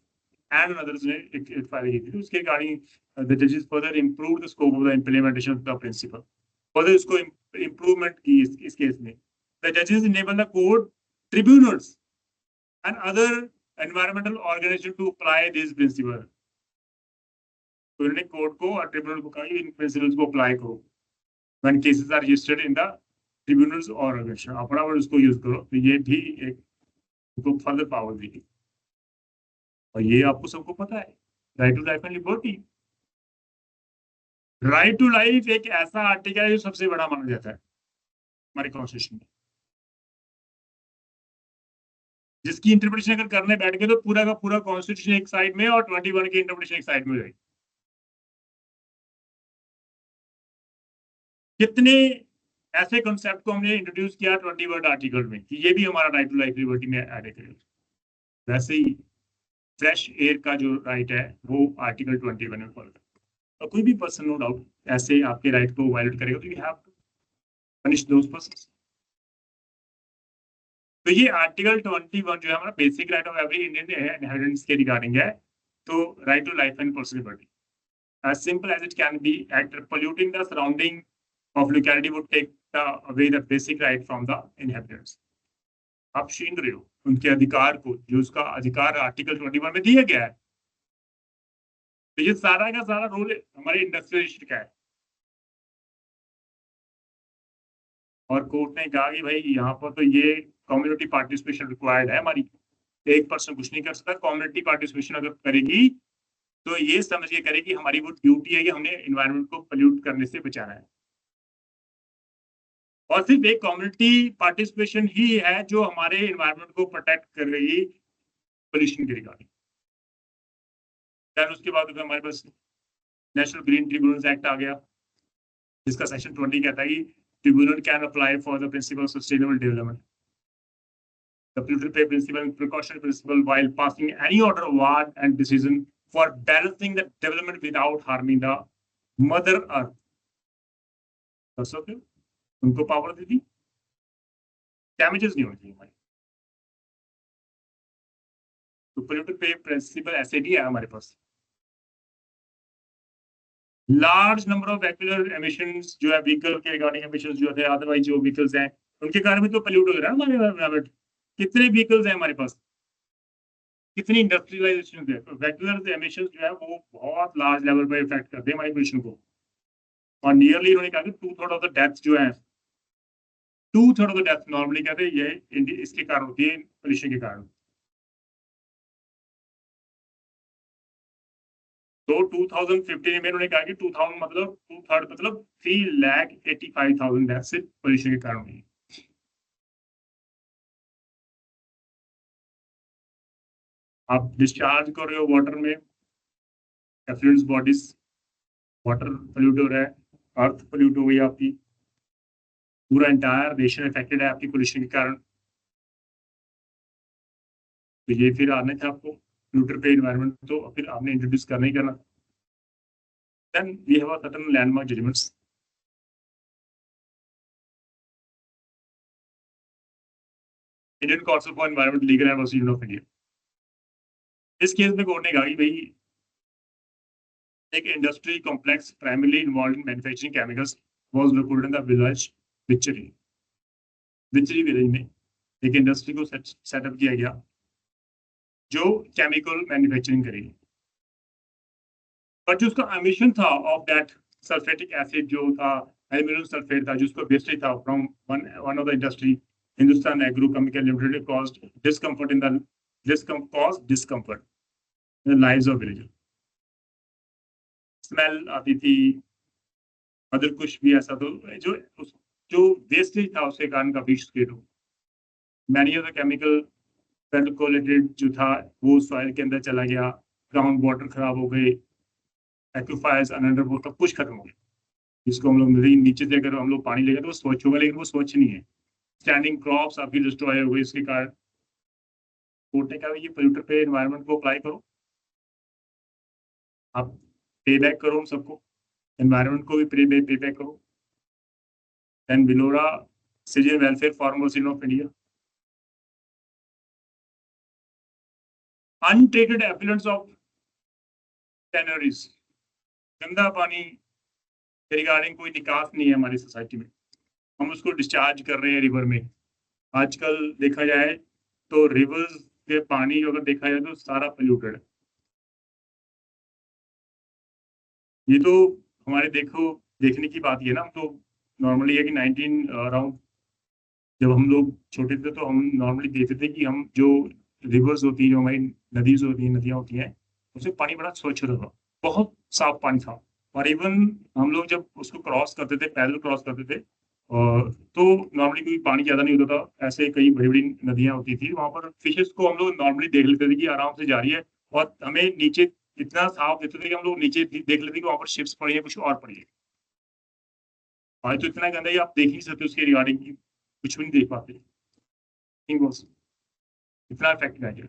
and others ने एक फाइल की थी. उसके रिगार्डिंग द जजेस further improve the scope of the implementation of the principle. Further इसको इंप्रूवमेंट की इस केस में. The judges enable the court, tribunals, and other environmental organizations to apply these principles. तो इन्होंने कोर्ट को और ट्रिब्यूनल को कहा कि इन प्रिंसिपल्स को अप्लाई करो when cases are registered in the tribunals or organization. अपना वर्ड उसको यूज करो. तो ये भी एक उनको फर्दर पावर दी. और ये आपको सबको पता है, right to life and liberty. Right to life एक ऐसा आर्टिकल है जो सबसे बड़ा माना जाता है हमारे कॉन्स्टिट्यूशन में, जिसकी इंटरप्रिटेशन अगर करने बैठ गए तो पूरा का पूरा कॉन्स्टिट्यूशन एक साइड में और 21 की इंटरप्रिटेशन एक साइड में हो जाएगी. कितने ऐसे कॉन्सेप्ट को हमने इंट्रोड्यूस किया 21 आर्टिकल में कि ये भी हमारा राइट टू लाइफ लिबर्टी में ऐड करेगा. वैसे ही फ्रेश एयर का जो राइट है वो आर्टिकल 21 में फॉलो करता है. और कोई भी पर्सन नो डाउट ऐसे आपके राइट को वायलेट करेगा तो you have to punish those persons. तो ये आर्टिकल 21 जो है हमारा basic right of every Indian inheritance के रिगार्डिंग है. तो right to life and personal liberty as simple as it can be, act polluting the surrounding of locality would take away the basic right from the inhabitants. आप छीन रहे हो उनके अधिकार को जो उसका अधिकार आर्टिकल 21 में दिया गया है. तो ये सारा का सारा रोल हमारे इंडस्ट्रियलिस्ट का है. और कोर्ट ने कहा कि भाई यहाँ पर तो ये कम्युनिटी पार्टिसिपेशन रिक्वायर्ड है हमारी. एक पर्सन कुछ नहीं कर सकता. कम्युनिटी पार्टिसिपेशन अगर करेगी तो ये समझ के करें कि हमारी वो ड्यूटी है कि हमने इन्वायरमेंट को पोल्यूट करने से बचाना है। और सिर्फ एक कम्युनिटी पार्टिसिपेशन ही है जो हमारे इन्वायरमेंट को प्रोटेक्ट कर रही पोल्यूशन के रिगार्डिंग। देन उसके बाद हमारे पास नेशनल ग्रीन ट्रिब्यूनल्स एक्ट आ गया, जिसका सेक्शन 20 कहता है कि tribunal can apply for the principle of sustainable development, the polluter pay principle and precautionary principle while passing any order, award and decision for balancing the development without harming the mother earth। कर सकते हो, उनको power दे दी, damages नहीं होनी चाहिए हमारी। तो polluter pay principal ऐसे भी है हमारे पास। Large number of vehicular emissions जो है व्हीकल के रिगार्डिंग एमिशंस जो है, अदरवाइज जो व्हीकल्स हैं उनके कारण भी तो पोल्यूट हो रहा है हमारे एनवायरनमेंट। कितने व्हीकल्स हैं हमारे पास, कितनी इंडस्ट्रियलाइजेशन है, तो वेहिकुलर एमिशंस जो है वो बहुत लार्ज लेवल पर इफेक्ट करते हैं हमारी पोल्यूशन को। और नियरली उन्होंने कहा कि 2/3 ऑफ द डेथ जो है, 2/3 ऑफ द डेथ नॉर्मली कहते हैं ये इसके कारण होती है, पोल्यूशन के कारण। तो 2015 में उन्होंने कहा कि 2000 मतलब 2/3 मतलब 3,85,000 डेथ सिर्फ पोल्यूशन के कारण हुई। आप डिस्चार्ज कर रहे हो वाटर में, एफ्लुएंट्स बॉडीज, वाटर पोल्यूट हो रहा है, अर्थ पोल्यूट हो गई आपकी, पूरा एंटायर नेशन अफेक्टेड है आपकी पोल्यूशन के कारण। तो ये फिर आने थे आपको पोल्यूटर पे एनवायरनमेंट, तो फिर आपने इंट्रोड्यूस करना ही करना। Then we have a certain landmark judgments. Indian council for environment legal and procedure of India, इस केस में कोर्ट ने कहा कि भाई एक industry complex primarily involve in manufacturing chemicals was located in the village Bichri. Bichri village में एक industry को सेटअप किया गया जो केमिकल मैन्युफैक्चरिंग करेगी। पर जो उसका एमिशन था ऑफ दैट सल्फेटिक एसिड जो था, एल्यूमिनियम सल्फेट था, जिसको वेस्टेज था from one of the industry, Hindustan agro chemical limited, caused discomfort in the lives of villagers. Smell आती थी, अदर कुछ भी ऐसा, तो जो वेस्टेज था उसके कारण काफी स्केट हो। मैनी ऑफ द केमिकल पेट्रोकोलेटेड जो था वो सॉइल के अंदर चला गया, ग्राउंड वाटर खराब हो गए, एक्विफायर्स अंडर वाटर सब कुछ खत्म हो गया। जिसको हम लोग नदी नीचे से अगर हम लोग पानी लेंगे तो वो स्वच्छ होगा, लेकिन वो स्वच्छ नहीं है। स्टैंडिंग क्रॉप्स आपकी डिस्ट्रॉय हो गई इसके कारण। कोर्ट ने कहा ये पोल्यूटर पे एनवायरनमेंट को अप्लाई करो, आप पे बैक करो हम सबको, एनवायरनमेंट को भी पे बैक करो। Then Vellore citizen welfare farmers of India, untreated effluents of tanneries, गंदा पानी के रिगार्डिंग कोई निकास नहीं है हमारी सोसाइटी में, हम उसको डिस्चार्ज कर रहे हैं रिवर में। आजकल देखा जाए तो रिवर्स के पानी अगर देखा जाए तो सारा पोल्यूटेड है। ये तो हमारे देखने की बात है ना। हम तो नॉर्मली है कि 19 अराउंड जब हम लोग छोटे थे तो हम नॉर्मली देखते थे कि हम जो रिवर्स होती हैं, जो हमारी नदियाँ होती हैं, उसमें पानी बड़ा स्वच्छ होता था, बहुत साफ पानी था। और इवन हम लोग जब उसको क्रॉस करते थे, पैदल क्रॉस करते थे, तो नॉर्मली कोई पानी ज़्यादा नहीं होता था, ऐसे कई बड़ी बड़ी नदियाँ होती थी, वहाँ पर फिशेस को हम लोग नॉर्मली देख लेते थे कि आराम से जा रही है, और हमें नीचे इतना साफ दिखते थे कि हम लोग नीचे देख लेते कि वहाँ पर शिप्स पड़ी है, कुछ और पड़ी है। आज तो इतना गंदा है आप देख नहीं सकते, उसके रिगार्डिंग कुछ भी नहीं देख पाते। इतना इफेक्ट आ गया,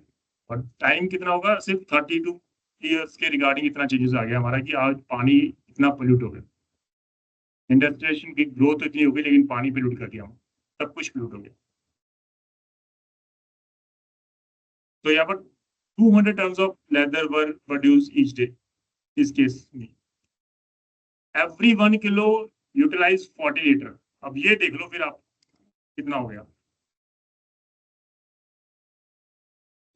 और टाइम कितना होगा, सिर्फ 32 ईयर्स के रिगार्डिंग इतना चेंजेस आ गया हमारा कि आज पानी इतना पोल्यूट हो गया। इंडस्ट्रियलाइजेशन की ग्रोथ तो इतनी हो गई, लेकिन पानी पोल्यूट कर दिया, हम सब कुछ पोल्यूट हो गया। तो यहाँ पर 200 tons of leather were produce each day इस केस में, एवरी 1 किलो यूटिलाइज 40 लीटर। अब ये देख लो फिर आप कितना हो गया।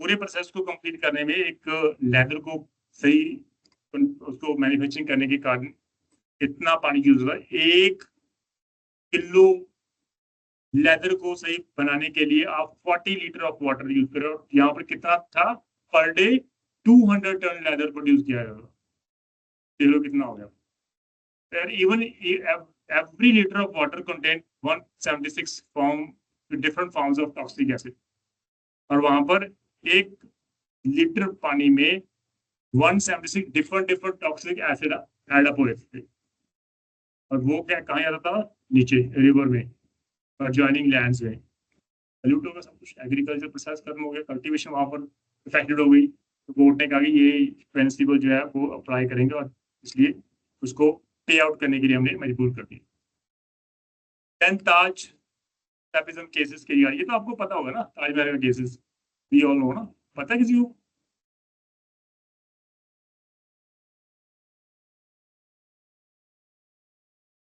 पूरे प्रोसेस को कंप्लीट करने में एक लेदर को सही उसको मैन्युफैक्चरिंग करने के कारण इतना पानी यूज होता है। 1 किलो लेदर को सही बनाने के लिए आप 40 लीटर ऑफ वाटर यूज करो। यहाँ पर कितना था per day, 200 ton leather produce किया जाएगा। देख लो कितना हो गया। And even every liter of water contain 176 different forms of toxic acid। और वहां पर एक लीटर पानी में 176 different toxic acid add up हुए थे। और वो क्या कहाँ जाता था? नीचे रिवर में और ज्वाइनिंग लैंड्स में। पॉल्यूट होगा सब कुछ, एग्रीकल्चर प्रोसेस खत्म हो गया, कल्टीवेशन वहां पर इफेक्टेड हो गई। तो कोर्ट ने कहा कि ये प्रिंसिपल जो है वो अप्लाई करेंगे और इसलिए उसको पे आउट करने के लिए हमने मजबूर कर दिया। देन ताज टैपिज्म केसेस के लिए, ये तो आपको पता होगा ना, ताजमहल का केसेस वी ऑल नो ना, पता है किसी को?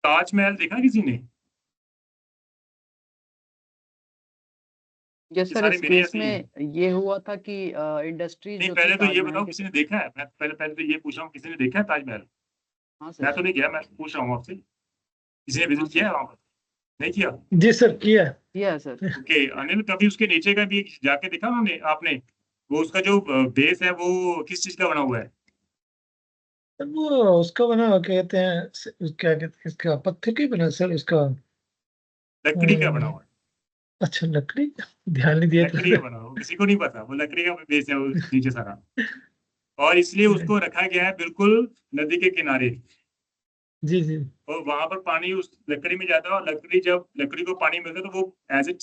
ताजमहल देखा किसी ने? यस ये सर, सारे इस मेरे केस ऐसे ही हैं। में ये हुआ था कि इंडस्ट्रीज नहीं, जो थी पहले तो ये ताजमहल बताओ के। किसी ने देखा है? मैं पहले तो ये पूछ रहा हूँ, किसी ने देखा है ताजमहल? हाँ मैं सर। तो नहीं गया, मैं पूछ रहा हूँ आपसे, किसी ने हाँ विजिट सर, किया है वहां पर? नहीं किया? जी सर किया है। किया है सर। ओके अनिल, कभी उसके नीचे का भी जाके देखा उन्होंने आपने? वो उसका जो बेस है वो किस चीज का बना हुआ है? सर वो उसका बना हुआ कहते हैं क्या कहते हैं, इसका पत्थर की बना सर उसका। लकड़ी का बना हुआ है। अच्छा लकड़ी, ध्यान नहीं दिया था लकड़ी का बना हुआ, किसी को नहीं पता, वो लकड़ी का बेस है वो नीचे सारा। और इसलिए उसको रखा गया है बिल्कुल नदी के किनारे। जी जी और वहां पर पानी उस लकड़ी में जाता है, और लकड़ी जब लकड़ी को पानी मिलता है तो वो एज इट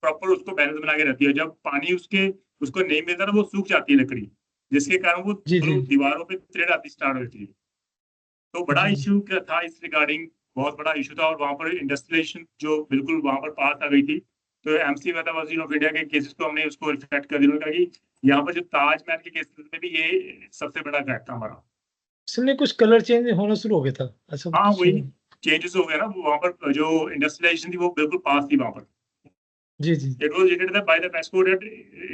प्रॉपर उसको बैलेंस बना के रखती है। जब पानी उसको नहीं मिलता तो वो सूख जाती है लकड़ी, जिसके कारण वो जी जी दीवारों पे थ्रेड आती स्टार्ट होती है। तो बड़ा जी इश्यू क्या था इस रिगार्डिंग, बहुत बड़ा इशू था। और वहां पर इंडस्ट्रियलाइजेशन जो बिल्कुल वहां पर पास आ गई थी, तो एमसी मेथावर्सिटी ऑफ इंडिया के केसेस को हमने उसको रिफ्लेक्ट कर दिया। उन्होंने कहा कि यहाँ पर जो ताजमहल के केसेस में भी ये सबसे बड़ा गैप था हमारा। इसमें कुछ कलर चेंज होना शुरू हो गया था, अच्छा हाँ, कुछ। वही चेंजेस हो गया ना, वहां पर जो इंडस्ट्रियलाइजेशन थी वो बिल्कुल पास थी वहां पर। जी जी It was rated that by the PESCO that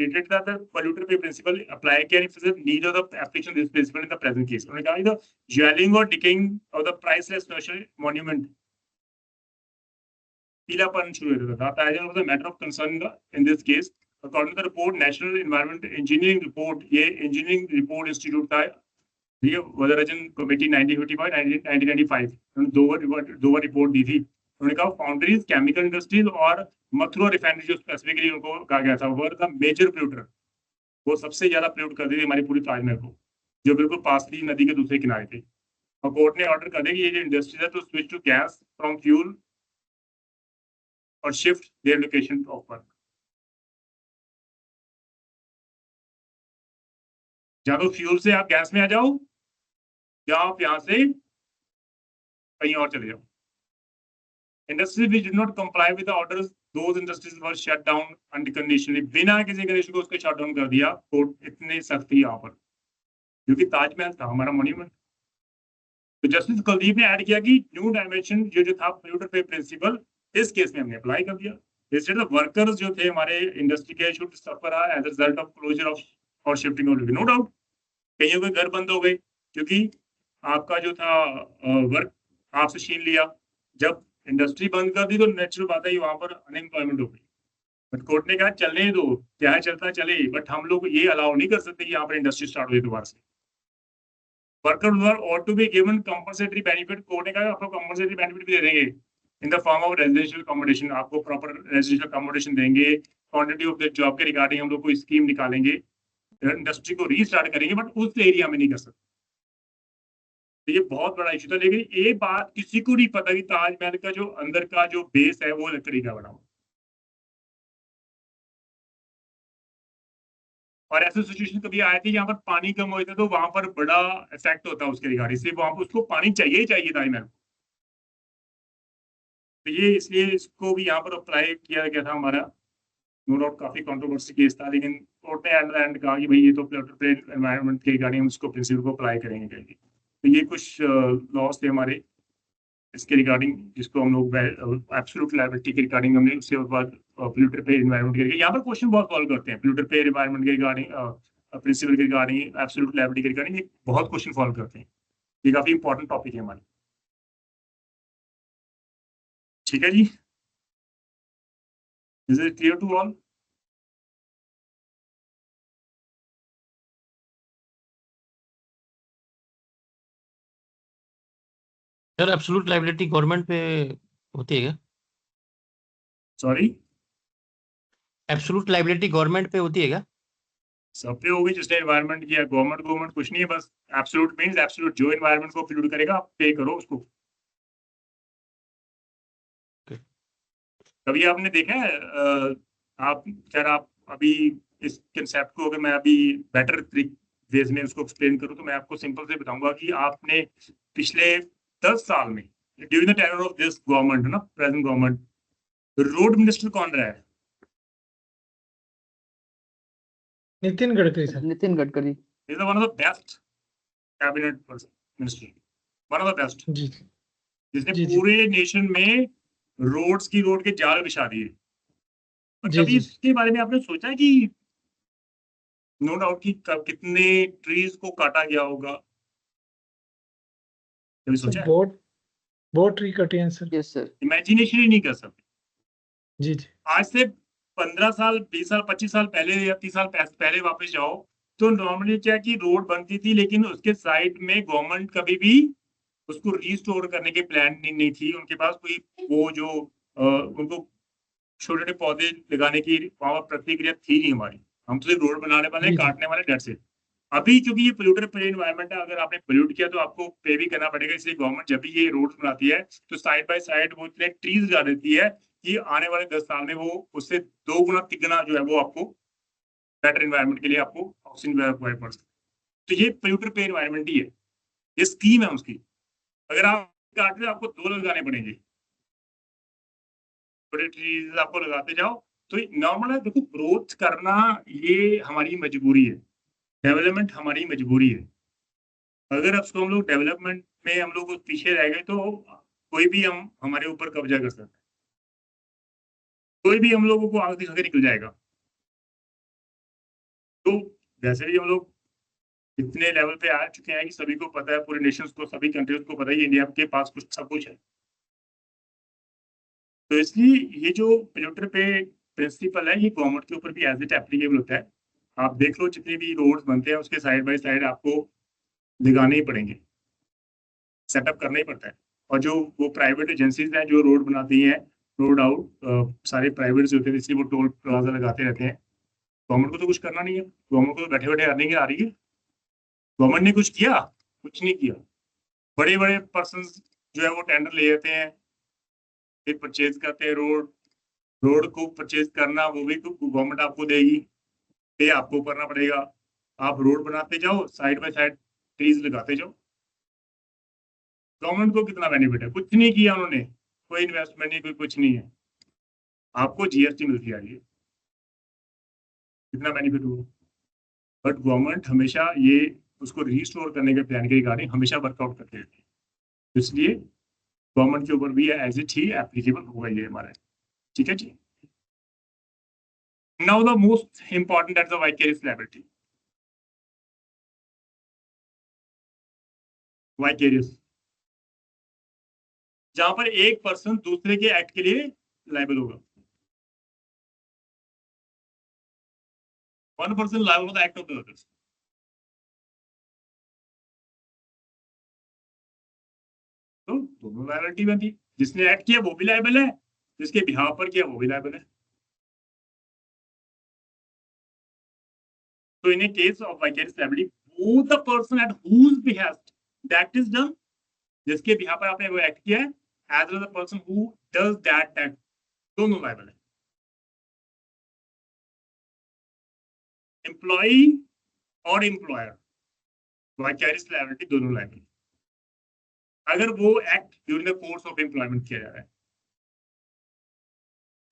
rated that the polluter pay principle apply can if the need of the application of this principle in the present case। उन्होंने कहा the dwelling or decaying of the priceless national monument पीलापन शुरू हो जाता था। That was a matter of concern in this case। According to the report, National Environment Engineering Report, ये engineering report institute था, ये वदराजन कमेटी 1955-1995 उन्होंने दो बार रिपोर्ट दी थी। उन्होंने कहा फाउंड्रीज, केमिकल इंडस्ट्रीज और मथुरा रिफाइनरी जो स्पेसिफिकली उनको कहा गया था वर द मेजर पोल्यूटर। वो सबसे ज्यादा पोल्यूट कर दी थी हमारी पूरी ताजमहल को, जो बिल्कुल पास थी नदी के दूसरे किनारे थे। और कोर्ट ने ऑर्डर कर दिया कि ये जो इंडस्ट्रीज है तो switch to gas from fuel और shift their location of work. या तो फ्यूल से आप गैस में आ जाओ, या आप यहाँ से कहीं और चले जाओ। Industries which did not comply with the orders, those industries were shut down unconditionally। बिना किसी कंडीशन को उसको शट डाउन कर दिया कोर्ट। इतनी सख्ती यहाँ पर, क्योंकि ताजमहल था हमारा मॉन्यूमेंट। तो जस्टिस कुलदीप ने ऐड किया कि न्यू डायमेंशन जो था पोल्यूटर पे प्रिंसिपल, इस केस में हमने अप्लाई कर दिया। इंस्टेड ऑफ वर्कर्स जो थे हमारे इंडस्ट्री के should suffer as a result of closure of or shifting of, no doubt कहीं के घर बंद हो गए क्योंकि आपका जो था वर्क आपसे छीन लिया। जब इंडस्ट्री बंद कर दी तो नेचुरल बात है वहां पर अनएम्प्लॉयमेंट हो गई। बट कोर्ट ने कहा चलने दो, चाहे चलता चले, बट हम लोग ये अलाउ नहीं कर सकते कि यहाँ पर इंडस्ट्री स्टार्ट हुई दोबारा से। वर्कर और to be given compensatory benefit. Court ने कहा आपको कंपनसेटरी बेनिफिट भी दे देंगे in the form of residential accommodation. आपको प्रॉपर रेजिडेंशियल अकोमोडेशन देंगे, क्वांटिटी ऑफ द जॉब के रिगार्डिंग हम लोग कोई स्कीम निकालेंगे, इंडस्ट्री को रीस्टार्ट करेंगे, बट उस एरिया में नहीं कर सकते। तो ये बहुत बड़ा इशू था। लेकिन एक बात किसी को नहीं पता कि ताजमहल का जो अंदर का जो बेस है वो लकड़ी का बना हुआ। और ऐसे सिचुएशन कभी आए थे यहाँ पर पानी कम होता तो वहां पर बड़ा इफेक्ट होता है उसके रिगार्डिंग से, वहां पर उसको पानी चाहिए ही चाहिए ताजमहल को। तो ये इसलिए इसको भी यहाँ पर अप्लाई किया गया था हमारा। नो डाउट काफी कंट्रोवर्सी केस था, लेकिन कोर्ट ने एट द एंड कहा कि भाई ये तो एनवायरनमेंट के रिगार्डिंग हम उसको प्रिंसिपल को अप्लाई करेंगे। तो ये कुछ लॉस थे हमारे इसके रिगार्डिंग, जिसको हम लोग एब्सोल्यूट लायबिलिटी के रिगार्डिंग हमने उसके बाद पोल्यूटर पे एनवायरनमेंट के, यहाँ पर क्वेश्चन बहुत सॉल्व करते हैं पोल्यूटर पे एनवायरनमेंट के रिगार्डिंग, प्रिंसिपल के रिगार्डिंग, एब्सोल्यूट लायबिलिटी के रिगार्डिंग, ये बहुत क्वेश्चन सॉल्व करते हैं। ये काफी इंपॉर्टेंट टॉपिक है हमारे। ठीक है जी, is it clear to all? Sir absolute liability government पे होती है क्या? सॉरी, एब्सोल्यूट लायबिलिटी गवर्नमेंट पे होती है क्या? सब पे होगी जिसने एनवायरमेंट किया। गवर्नमेंट गवर्नमेंट कुछ नहीं है, बस एब्सोल्यूट मींस एब्सोल्यूट, जो एनवायरमेंट को पोल्यूट करेगा आप पे करो उसको। Okay. कभी आपने देखा है आप खैर आप अभी इस कंसेप्ट को अगर मैं अभी बेटर वेज में उसको एक्सप्लेन करूं तो मैं आपको सिंपल से बताऊंगा कि आपने पिछले 10 साल में during the tenure of this government ना, प्रेजेंट गवर्नमेंट, रोड मिनिस्टर कौन रहा है? Nitin Gadkari sir. Nitin Gadkari. Is one of the best cabinet person, minister, one of the best, जी जिसने जी जी पूरे नेशन में रोड के जाल बिछा दिए। और जी कभी जी इसके बारे में आपने सोचा कि नो डाउट कि कितने ट्रीज को काटा गया होगा? कभी सर, सोचा है? बहुत ट्री कटे हैं सर। Yes sir. इमेजिनेशन ही नहीं कर सकते। जी जी आज से 15 साल, 20 साल, 25 साल पहले या 30 साल पहले वापस जाओ तो नॉर्मली क्या कि रोड बनती थी, लेकिन उसके साइड में गवर्नमेंट कभी भी उसको रिस्टोर करने के प्लान नहीं थी उनके पास कोई। वो जो उनको छोटे छोटे पौधे लगाने की वहां प्रतिक्रिया थी नहीं हमारी। हम तो सिर्फ रोड बनाने वाले, जी जी काटने वाले, डेट से। अभी क्योंकि ये पोल्यूटेड पे एनवायरमेंट है, अगर आपने पोल्यूट किया तो आपको पे भी करना पड़ेगा। इसलिए गवर्नमेंट जब भी ये रोड बनाती है तो साइड बाय साइड वो इतने ट्रीज लगा देती है कि आने वाले 10 साल में वो उससे 2 गुना 3 गुना जो है वो आपको बेटर एनवायरमेंट के लिए आपको ऑक्सीजन प्रोवाइड कर सकते हैं। तो ये पोल्यूटेड पे एनवायरमेंट ही है, ये स्कीम है उसकी। अगर आप काट रहे हो आपको 2 लगाने पड़ेंगे, छोटे ट्रीज आपको लगाते जाओ। तो नॉर्मल है, देखो ग्रोथ करना ये हमारी मजबूरी है, डेवलपमेंट हमारी मजबूरी है। अगर अब हम लोग डेवलपमेंट में हम लोग पीछे रह गए तो कोई भी हम हमारे ऊपर कब्जा कर सकता है, कोई भी हम लोगों को आग दिखा के निकल जाएगा। तो वैसे भी हम लोग इतने लेवल पे आ चुके हैं कि सभी को पता है, पूरे नेशंस को, सभी कंट्रीज को पता है इंडिया के पास कुछ सब कुछ है। तो इसलिए ये जो पोल्यूटर पे प्रिंसिपल है ये गवर्नमेंट के ऊपर भी एज इट एप्लीकेबल होता है। आप देख लो जितने भी रोड्स बनते हैं उसके साइड बाय साइड आपको लगाने ही पड़ेंगे, सेटअप करना ही पड़ता है। और जो वो प्राइवेट एजेंसीज हैं जो रोड बनाती हैं, नो डाउट सारे प्राइवेट होते हैं, इसलिए वो टोल प्लाजा लगाते रहते हैं। गवर्नमेंट को तो कुछ करना नहीं है, गवर्नमेंट को तो बैठे बैठे अर्निंग आ रही है। गवर्नमेंट ने कुछ किया? कुछ नहीं किया। बड़े बड़े पर्सन जो है वो टेंडर ले लेते हैं, फिर परचेज करते हैं रोड। रोड को परचेज करना वो भी गवर्नमेंट आपको देगी, पे आपको करना पड़ेगा। आप रोड बनाते जाओ, साइड बाय साइड ट्रीज लगाते जाओ। गवर्नमेंट को कितना बेनिफिट है? कुछ नहीं किया उन्होंने, कोई इन्वेस्टमेंट नहीं, कोई कुछ नहीं है। आपको जीएसटी मिलती आ रही है, कितना बेनिफिट हुआ? बट गवर्नमेंट हमेशा ये उसको रिस्टोर करने के प्लान के रिगार्डिंग हमेशा वर्कआउट करते रहते हैं। इसलिए गवर्नमेंट के ऊपर भी एज इट ही एप्लीकेबल होगा ये हमारा। ठीक है जी। Now the most important at the vicarious liability. Vicarious, जहां पर एक पर्सन दूसरे के एक्ट के लिए लायबल होगा। One person liable for the act of the others. तो दोनों लायबिलिटी में थी, जिसने एक्ट किया वो भी लायबल है, जिसके बिहाव पर किया वो भी लायबल है। So in a case of vicarious liability, both the person at whose behest the act is done, जिसके बिहाव पर आपने वो एक्ट किया है, as well as the person who does that act, दोनों लायबल है। एम्प्लॉई और एम्प्लॉयर, vicarious liability दोनों लायबल, अगर वो act during the course of employment किया जा रहा है।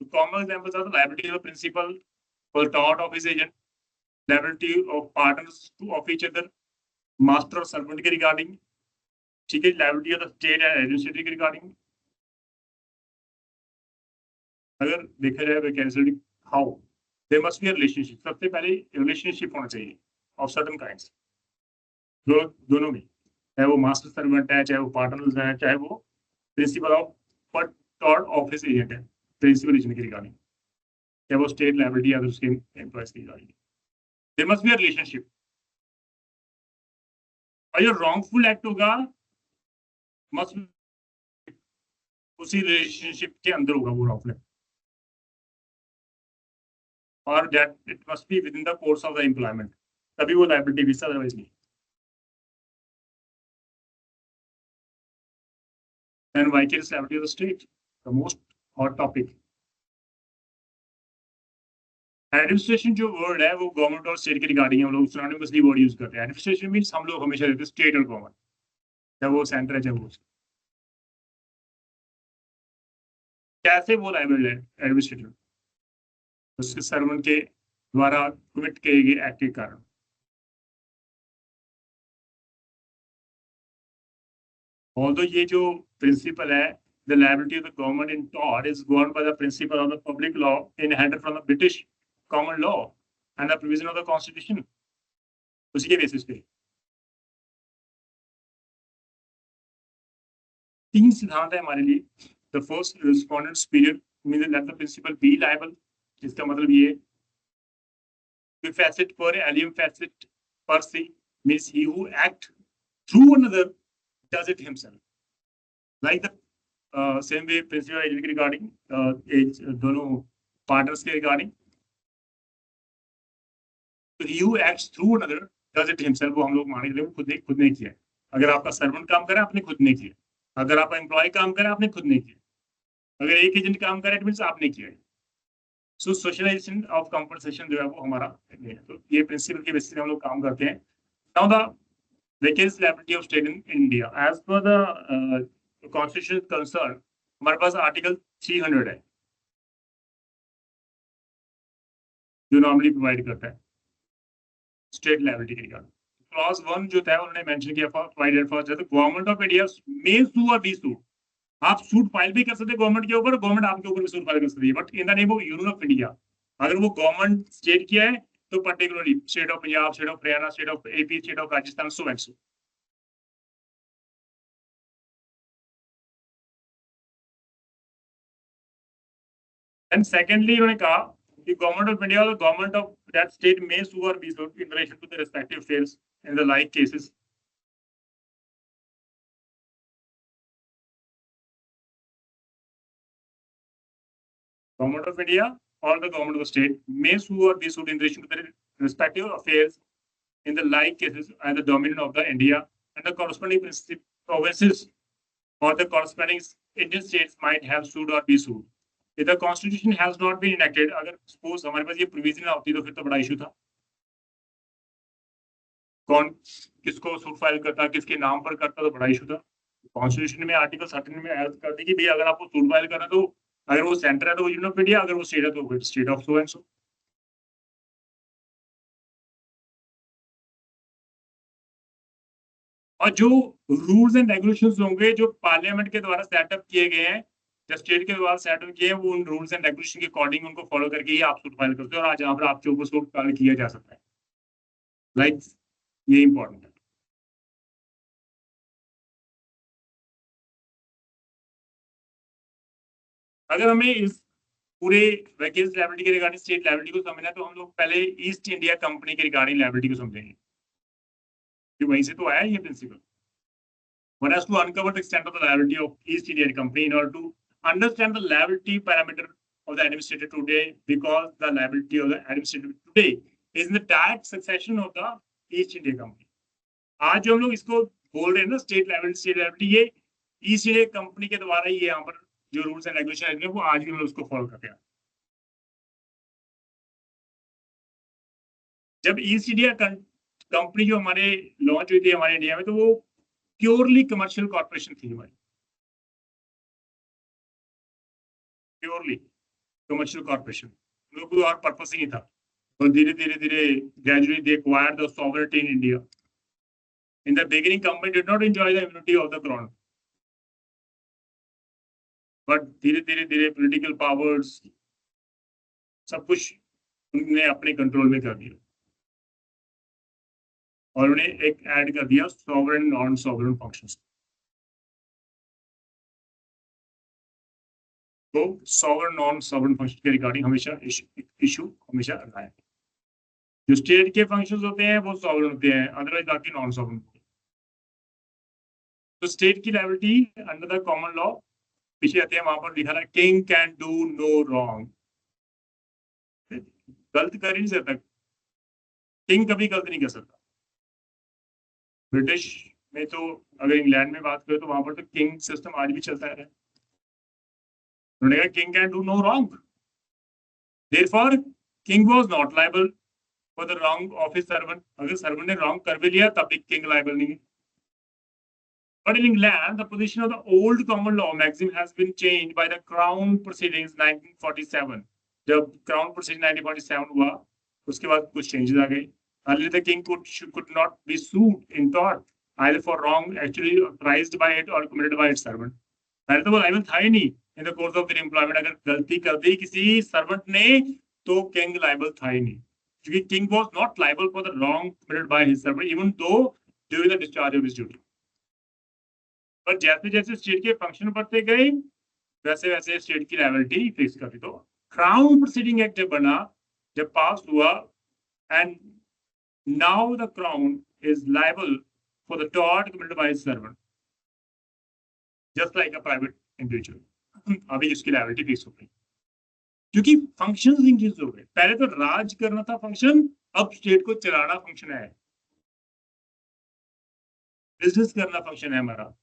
तो common examples are the liability of principal for tort of his agent, liability of partners of each other, master और सर्वेंट के रिगार्डिंग, ठीक है, liability of the state and administrative के रिगार्डिंग। अगर देखा जाए vicarious how there must be a relationship, सबसे पहले रिलेशनशिप होना चाहिए ऑफ सर्टेन काइंड्स, दोनों में, चाहे वो मास्टर सर्वेंट है, चाहे वो पार्टनर्स है, चाहे वो principal of tort office agent है, प्रिंसिपल एजेंट की रिगार्डिंग, चाहे वो स्टेट लायबिलिटी या उसके एम्प्लॉयज की regarding, there must be a relationship. और जो रॉन्गफुल एक्ट होगा मस्ट उसी रिलेशनशिप के अंदर होगा वो ऑफलाइन, और that it must be within the course of the employment, तभी वो लायबिलिटी भी, अदरवाइज नहीं। And vicarious liability of the state, the most hot topic. Administration जो वर्ड है वो गवर्नमेंट और स्टेट के रिगार्डिंग है, हम लोग सिनोनिमसली वर्ड यूज करते हैं। एडमिनिस्ट्रेशन मींस हम लोग हमेशा देते हैं स्टेट और गवर्नमेंट, चाहे वो सेंटर है चाहे वो। कैसे वो लायबल है एडमिनिस्ट्रेटर, उसके सर्वन के द्वारा कमिट किए गए एक्ट के कारण। ऑल्दो ये जो प्रिंसिपल है, the liability of the government in tort is governed by the principle of the public law inherited from the British common law and the provision of the constitution, उसी के basis पे तीन सिद्धांत है हमारे लिए। The first, respondent superior means that the principal be liable, इसका मतलब ये है facet per alium facet per se means he who act through another does it himself, like the same way principal liability regarding दोनों partners के regarding. तो he who acts through another does it himself, वो हम लोग मान लेते हैं खुद ने किया है। अगर आपका सर्वेंट काम करे आपने खुद ने किया, अगर आपका एम्प्लॉय काम करे आपने खुद ने किया, अगर एक एजेंट काम करे इट मींस आपने किया है। सो सोशलाइजेशन ऑफ कंपनसेशन जो है वो हमारा है। तो ये प्रिंसिपल के बेसिस पे हम लोग काम करते हैं। Now the vicarious liability of state in India as per the constitution concern, हमारे पास आर्टिकल 300 है जो नॉर्मली प्रोवाइड करता है स्टेट लायबिलिटी के रिगार्डिंग। क्लॉज 1 जो था उन्होंने मेंशन किया provided for government of India may sue और बी सू, आप सूट फाइल भी कर सकते हैं गवर्नमेंट के ऊपर, गवर्नमेंट आपके ऊपर भी सूट फाइल कर सकती है, but in the name of union of India. अगर वो गवर्नमेंट स्टेट किया है तो particularly state of Punjab, state of Haryana, state of AP, state of Rajasthan, so and so. And secondly उन्होंने कहा कि गवर्नमेंट ऑफ इंडिया और गवर्नमेंट ऑफ दैट स्टेट में सू और be sue in relation to the respective fails in the like cases. Government of India or the government of the state may sue or be sued in relation to their respective affairs in the like cases and the dominion of the India and the corresponding provinces or the corresponding Indian states might have sued or be sued. If the constitution has not been enacted, अगर suppose हमारे पास ये provision ना होती तो फिर तो बड़ा issue था, कौन किसको सूट फाइल करता, किसके नाम पर करता, तो बड़ा इशू था। कॉन्स्टिट्यूशन में आर्टिकल 13 में ऐड कर दी कि भाई अगर आपको सूट फाइल करना तो अगर वो सेंटर है तो यूनियन ऑफ इंडिया, अगर वो स्टेट है तो स्टेट ऑफ सो एंड सो। और जो रूल्स एंड रेगुलेशंस होंगे जो पार्लियामेंट के द्वारा सेटअप किए गए हैं, जो स्टेट के द्वारा सेटअप किए हैं, वो उन रूल्स एंड रेगुलेशन के अकॉर्डिंग उनको फॉलो करके ही आप सूट फाइल करते हो और आज यहाँ पर आपके ऊपर सूट फाइल किया जा सकता है। लाइक ये इंपॉर्टेंट है। अगर हमें इस पूरे वेकेंसी लायबिलिटी के रिगार्डिंग स्टेट लायबिलिटी को समझना है तो हम लोग पहले ईस्ट इंडिया कंपनी के रिगार्डिंग लायबिलिटी को समझेंगे, कि वहीं से तो आया ये principal. One has to uncover the extent of the liability of East India Company in order to understand the liability parameter of the administrator today, because the liability of the administrator today is in the direct succession of the East India Company. आज जो हम लोग इसको बोल रहे हैं ना state liability, ये ईस्ट इंडिया कंपनी के द्वारा ये यहाँ पर जो रूल्स एंड रेगुलेशन है वो आज भी हम लोग उसको फॉलो करते हैं। जब ईस्ट इंडिया कंपनी जो हमारे लॉन्च हुई थी हमारे इंडिया में, तो वो प्योरली कमर्शियल कॉर्पोरेशन थी हमारी, प्योरली कमर्शियल कॉर्पोरेशन, कोई और पर्पस ही नहीं था। तो धीरे धीरे gradually they acquired the sovereignty in India. In the beginning company did not enjoy the immunity of the crown, but धीरे धीरे पॉलिटिकल पावर्स सब कुछ उन्होंने अपने कंट्रोल में कर दिया और उन्हें एक ऐड कर दिया सॉवरेन नॉन सॉवरेन फंक्शंस। तो सॉवरेन नॉन सॉवरेन फंक्शन के रिगार्डिंग हमेशा इशू हमेशा रहा है। जो स्टेट के फंक्शंस होते हैं वो सॉवरेन होते हैं, अदरवाइज बाकी नॉन सॉवरेन होते हैं। तो स्टेट की liability under the common law पीछे आते हैं, वहां पर लिखा है king can do no wrong, गलत कर ही नहीं सकता, किंग कभी गलत नहीं कर सकता। ब्रिटिश में तो, अगर इंग्लैंड में बात करें तो वहां पर तो किंग सिस्टम आज भी चलता है। उन्होंने कहा king can do no wrong, therefore king was not liable for the wrong of his servant. अगर सर्वेंट ने रॉन्ग कर भी लिया तब भी किंग लायबल नहीं है। But in England, the position of the old common law maxim has been changed by the Crown Proceedings 1947. जब Crown Proceedings 1947 हुआ, उसके बाद कुछ changes आ गए। Earlier, the king could not be sued in tort either for wrong actually authorized by it or committed by its servant. पहले तो वो liable था ही नहीं in the course of their employment। अगर गलती कर दी किसी servant ने तो king liable था ही नहीं, क्योंकि king was not liable for the wrong committed by his servant even though during the discharge of his duty। पर जैसे जैसे स्टेट के फंक्शन बढ़ते गए वैसे वैसे स्टेट की लायबिलिटी फिक्स कर दी। तो क्राउन प्रोसीडिंग एक्ट जब बना, जब पास हुआ, and now the crown is liable for the tort committed by his servant just like a private individual. अभी इसकी लायबिलिटी फिक्स हो गई क्योंकि फंक्शंस इंक्रीज हो गए। पहले तो राज करना था फंक्शन, अब स्टेट को चलाना फंक्शन है, बिजनेस करना फंक्शन है हमारा,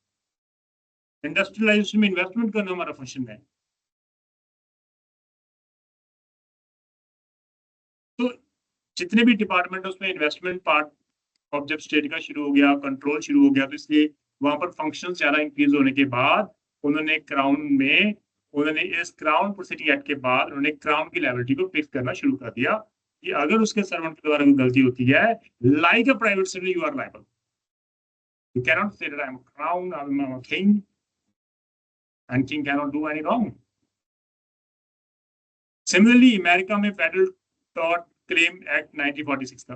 इंडस्ट्रियलाइजेशन में इन्वेस्टमेंट करना हमारा फंक्शन है। तो जितने भी डिपार्टमेंट उसमें इन्वेस्टमेंट पार्ट ऑफ जब स्टेट का शुरू हो गया, कंट्रोल शुरू हो गया, तो इसलिए वहां पर फंक्शन ज्यादा इंक्रीज होने के बाद उन्होंने इस क्राउन प्रोसीडिंग एक्ट के बाद उन्होंने क्राउन की लायबिलिटी को फिक्स करना शुरू कर दिया कि अगर उसके सर्वेंट के द्वारा कोई गलती होती है, like a private citizen you are liable, you can not say that I am crown, I am a king and king cannot do any wrong. Similarly, America में फेडरल टॉर्ट क्लेम एक्ट 1946 था।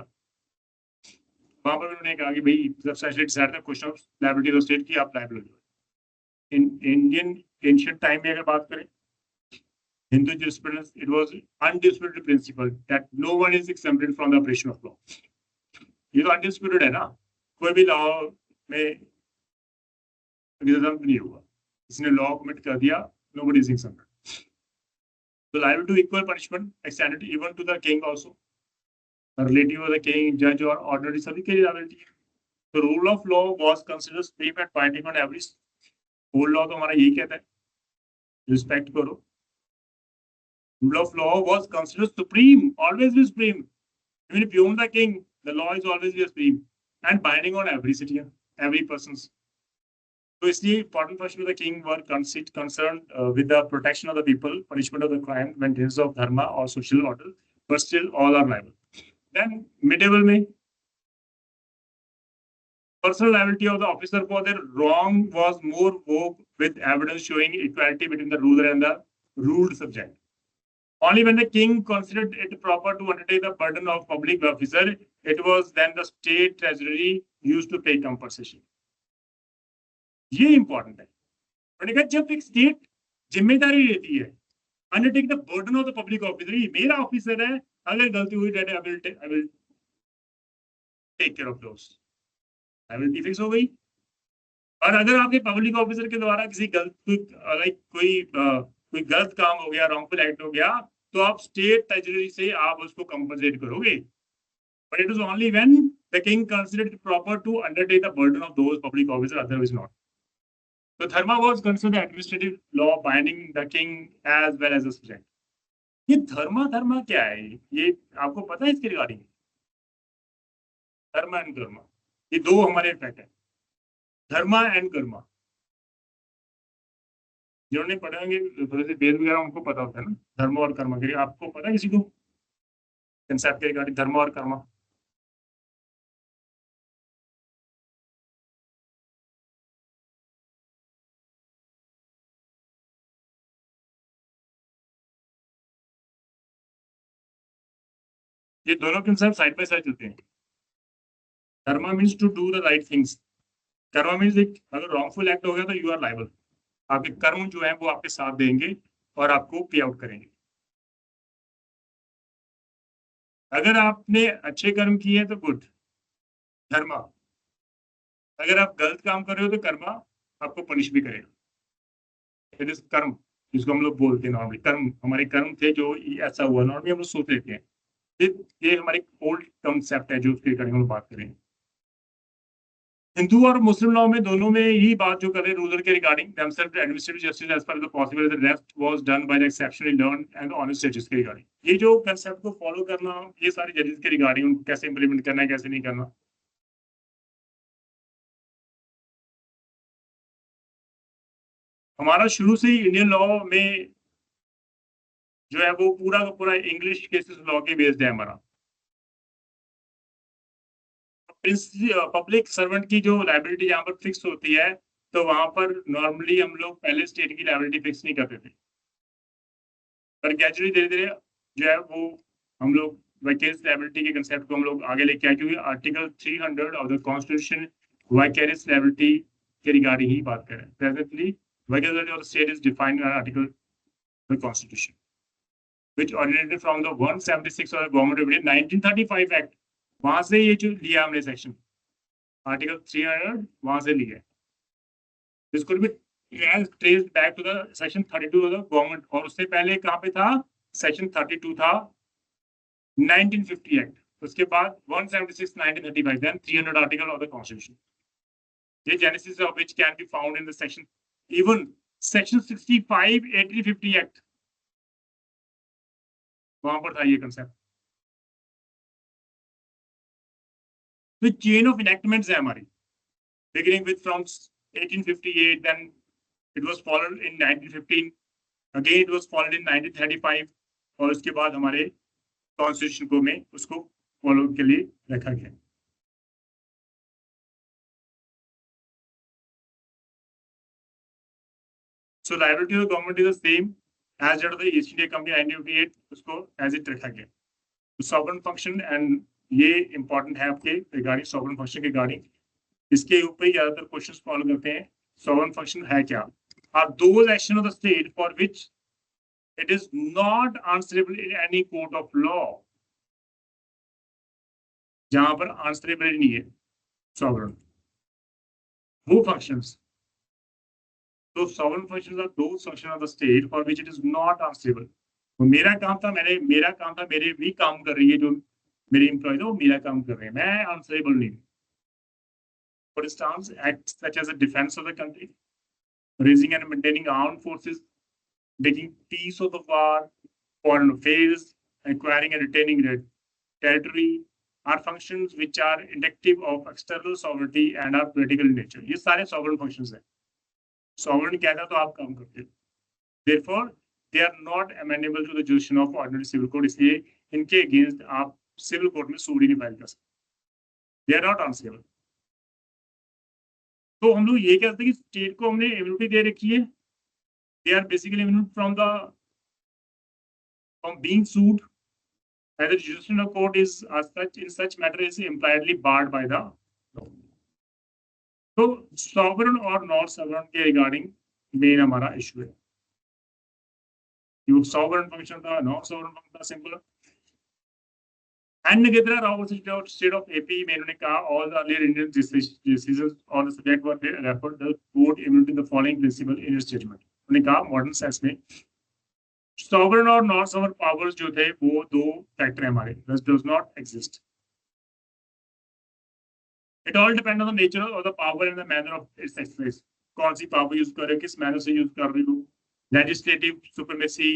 वहां पर उन्होंने कहा कि भाई substantially decide the question of liability of state की आप लायबल हो। इन इंडियन एंशिएंट टाइम में अगर बात करें, Hindu jurisprudence, it was undisputed principle that no one is exempted from the operation of law. ये तो अनडिस्प्यूटेड है ना, कोई भी लॉ में एग्जाम्पल नहीं हुआ, इसने लॉ कमिट कर दिया, nobody is exempted. So liable to equal punishment extended even to the king also. A relative of the king, judge or ordinary सभी के liability है। The rule of law was considered supreme and binding on every। whole law तो हमारा यही कहता है, respect करो। Rule of law was considered supreme, always be supreme. Even if you own the king, the law is always be supreme and binding on every citizen, every person's। तो इसलिए important function of the king were concerned with the protection of the people, punishment of the crime, maintenance of dharma or social order, but still all are liable. Then medieval में personal liability of the officer for their wrong was more vogue with evidence showing equality between the ruler and the ruled subject. Only when the king considered it proper to undertake the burden of public officer, it was then the state treasury used to pay compensation. ये important है। उन्होंने कहा जब एक state जिम्मेदारी लेती है, undertake the burden of the public officer, ये मेरा ऑफिसर है, अगर गलती हुई that I will take care of those, liability fix हो गई। और अगर आपके पब्लिक ऑफिसर के द्वारा किसी कोई गलत काम हो गया, रॉन्गफुल एक्ट हो गया, तो आप स्टेट ट्रेजरी से आप उसको कंपनसेट करोगे। But it is only when the king considered it proper to undertake the burden of those public officer, otherwise not. So dharma was considered administrative law binding the king as well as the subject. ये धर्मा क्या है? ये आपको पता है इसके regarding? Dharma and Karma, ये दो हमारे इफेक्ट है, धर्मा एंड कर्मा। जिन्होंने पढ़े होंगे वेद वगैरह उनको पता होता है ना धर्म और कर्मा के। आपको पता है किसी को कंसेप्ट के रिगार्डिंग धर्म और कर्मा? ये दोनों कंसेप्ट साइड बाय साइड चलते हैं। Karma means to do the right things. Karma means एक अगर रॉन्गफुल एक्ट हो गया तो यू आर लायबल, आपके कर्म जो है वो आपके साथ देंगे और आपको पे आउट करेंगे। अगर आपने अच्छे कर्म किए तो गुड, धर्मा। अगर आप गलत काम कर रहे हो तो कर्मा आपको पनिश भी करेगा। इट इज कर्म, जिसको हम लोग बोलते हैं नॉर्मली कर्म, हमारे कर्म थे जो ऐसा हुआ, नॉर्मली हम लोग सोच लेते हैं। ये हमारी ओल्ड कंसेप्ट है जो उसके रिगार्डिंग हम बात करें। हिंदू और मुस्लिम लॉ में दोनों में यही बात जो कर रहे हैं रूलर के regarding themselves administrative justice as per the possible the rest was done by the exceptionally learn and honest जजेस के रिगार्डिंग। ये जो कंसेप्ट को फॉलो करना, ये सारे जजेस के रिगार्डिंग उनको कैसे इंप्लीमेंट करना है कैसे नहीं करना। हमारा शुरू से ही इंडियन लॉ में जो है वो पूरा का पूरा इंग्लिश केसेस लॉ के बेस्ड है हमारा। पब्लिक सर्वेंट की जो लायबिलिटी यहाँ पर फिक्स होती है, तो वहां पर नॉर्मली हम लोग पहले स्टेट की लायबिलिटी फिक्स नहीं करते थे, पर ग्रेजुअली धीरे धीरे जो है वो हम लोग वाइकेरियस लायबिलिटी के कंसेप्ट को हम लोग आगे लेके आए, क्योंकि article 300 of the constitution vicarious liability के रिगार्डिंग ही बात करें। Presently vicarious liability of the state is defined in article the constitution which originated from the 176 of the Government of India 1935 Act। वहां से ये जो लिया हमने सेक्शन आर्टिकल 300 वहां से लिया है। इसको भी trace back to the section 32 of the government, और उससे पहले कहां पे था, सेक्शन 32 था 1950 एक्ट, उसके बाद 176 1935, then 300 article of the constitution. ये genesis of which can be found in the section, even section 65 1850 act, वहां पर था ये कंसेप्ट। तो चेन ऑफ इनेक्टमेंट्स है हमारी, beginning with from 1858, then it was followed in 1915, again it was followed in 1935, और उसके बाद हमारे कॉन्स्टिट्यूशन को में उसको फॉलो के लिए रखा गया। So liability of the government is the same as that of the East India company 1958, उसको एज इट रखा गया। सॉवरेन फंक्शन, एंड ये इंपॉर्टेंट है आपके रिगार्डिंग सॉवरेन फंक्शन के रिगार्डिंग, इसके ऊपर ज्यादातर क्वेश्चंस फॉलो करते हैं। सॉवरेन फंक्शन है क्या? Are those action of the state for which it is not answerable in any court of law, जहां पर आंसरेबल नहीं है सॉवरेन, वो फंक्शंस। तो sovereign functions are those function of the state for which it is not answerable. तो मेरा काम था मेरे भी काम कर रही है जो मेरे एम्प्लॉय, वो मेरा काम कर रहे हैं, मैं आंसरेबल नहीं हूँ। For instance, acts such as the defense of the country, raising and maintaining armed forces, making peace of the war, foreign affairs, acquiring and retaining territory, are functions which are indicative of external sovereignty and are political in nature. ये सारे sovereign functions हैं। Sovereign कहता तो आप काम करते हैं। Therefore, they are not amenable to the jurisdiction of ordinary civil code, इसलिए इनके against आप civil court में सूट ही नहीं फाइल कर सकते। They are not answerable। तो हम लोग ये कहते हैं कि स्टेट को हमने इम्यूनिटी दे रखी है, they are basically immune from being sued, as the judicial court is such in such matter is impliedly barred by the law. तो सॉवरेन और नॉट सॉवरेन के रिगार्डिंग मेन हमारा इशू है। सॉवरेन फंक्शन था, not sovereign function था, simple. And Nagendra Rao was the state of AP में उन्होंने कहा all the earlier Indian decisions on the subject were referred the court immunity the following principle in its judgment। उन्होंने कहा modern sense में sovereign और not sovereign powers जो थे वो दो फैक्टर है हमारे, does not exist। It all depends on the nature of the power and the manner of its exercise। कौन सी पावर यूज कर रहे हो, किस मैनर से यूज कर रहे हो। Legislative supremacy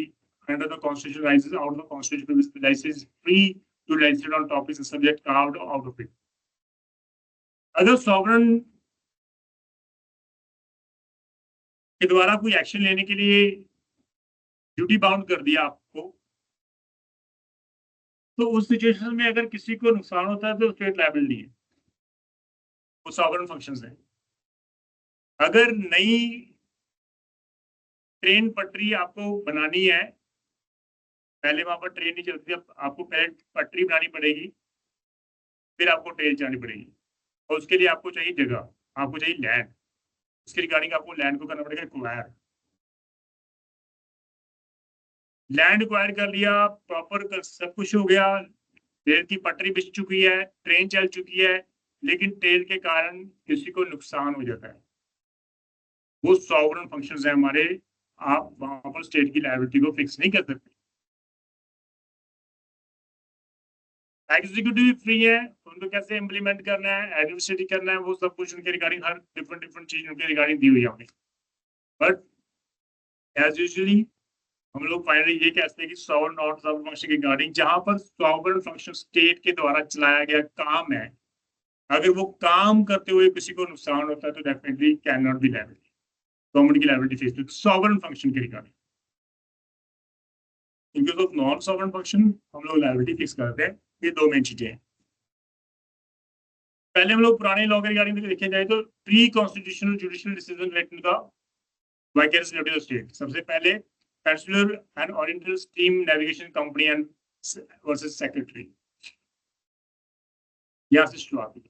under the constitution rises out of the constitution which places free to legislate on topics and subject carved out of it। अगर सॉवरेन के द्वारा कोई एक्शन लेने के लिए ड्यूटी बाउंड कर दिया आपको, तो उस सिचुएशन में अगर किसी को नुकसान होता है तो स्टेट लायबल नहीं है, वो सॉवरेन फंक्शंस है। अगर नई ट्रेन पटरी आपको बनानी है, पहले वहां पर ट्रेन नहीं चलती, अब आपको पहले पटरी बनानी पड़ेगी, फिर आपको ट्रेन चलानी पड़ेगी, और उसके लिए आपको चाहिए जगह, आपको चाहिए लैंड। उसके रिगार्डिंग आपको लैंड को करना पड़ेगा एक्वायर। लैंड एक्वायर कर लिया, प्रॉपर सब कुछ हो गया, रेल की पटरी बिछ चुकी है, ट्रेन चल चुकी है, लेकिन ट्रेन के कारण किसी को नुकसान हो जाता है, वो सॉवरेन फंक्शंस है हमारे आप वहां पर स्टेट की लायबिलिटी को फिक्स नहीं कर सकते। एग्जीक्यूटिव फ्री है, उनको कैसे इम्प्लीमेंट करना है, एडमिनिस्ट्रेटिव करना है, वो सब कुछ उनके रिगार्डिंग हर डिफरेंट चीज उनके रिगार्डिंग दी हुई है हमें। बट एज यूजुअली हम लोग फाइनली ये कहते हैं कि सॉवरेन नॉन सॉवरेन फंक्शन के रिगार्डिंग, जहां पर सॉवरेन फंक्शन स्टेट के द्वारा चलाया गया काम है, अगर वो काम करते हुए किसी को नुकसान होता है तो definitely can not be liability, government की liability face to sovereign function के regarding. In case of non sovereign function हम लोग लायबिलिटी फिक्स करते हैं। ये दो मेन चीजें हैं। पहले हम लोग पुराने लॉ के रिगार्डिंग देखे जाए तो pre constitutional judicial decision related का वाइकेरियस लिबर्टी ऑफ स्टेट। सबसे पहले peninsular and oriental stream navigation company and versus secretary, यहाँ से शुरुआत हुई।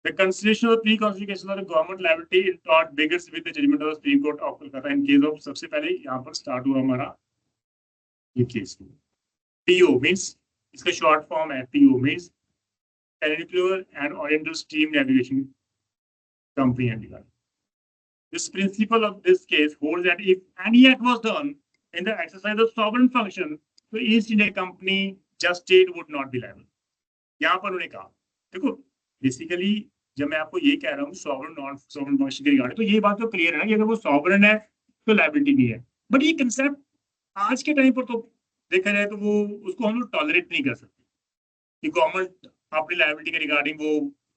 The consideration of the pre-constitution of the government liability in tort begins with the judgment of the Supreme Court of Kolkata in case of, सबसे पहले यहाँ पर start हुआ हमारा ये केस। PO means, इसका शॉर्ट फॉर्म है PO means Peninsular and Oriental Stream Navigation Company and Development. This principle of this case holds that if any act was done in the exercise of sovereign function, तो East India Company just state would not be liable. यहाँ पर उन्होंने कहा, देखो basically जब मैं आपको ये कह रहा हूँ सॉवरेन नॉन सॉवरेन फंक्शन के रिगार्डिंग, तो ये बात तो क्लियर है ना कि अगर वो सॉवरेन है तो लायबिलिटी नहीं है। बट ये कंसेप्ट आज के टाइम पर तो देखा जाए तो वो उसको हम लोग टॉलरेट नहीं कर सकते कि गवर्नमेंट अपनी लायबिलिटी के रिगार्डिंग वो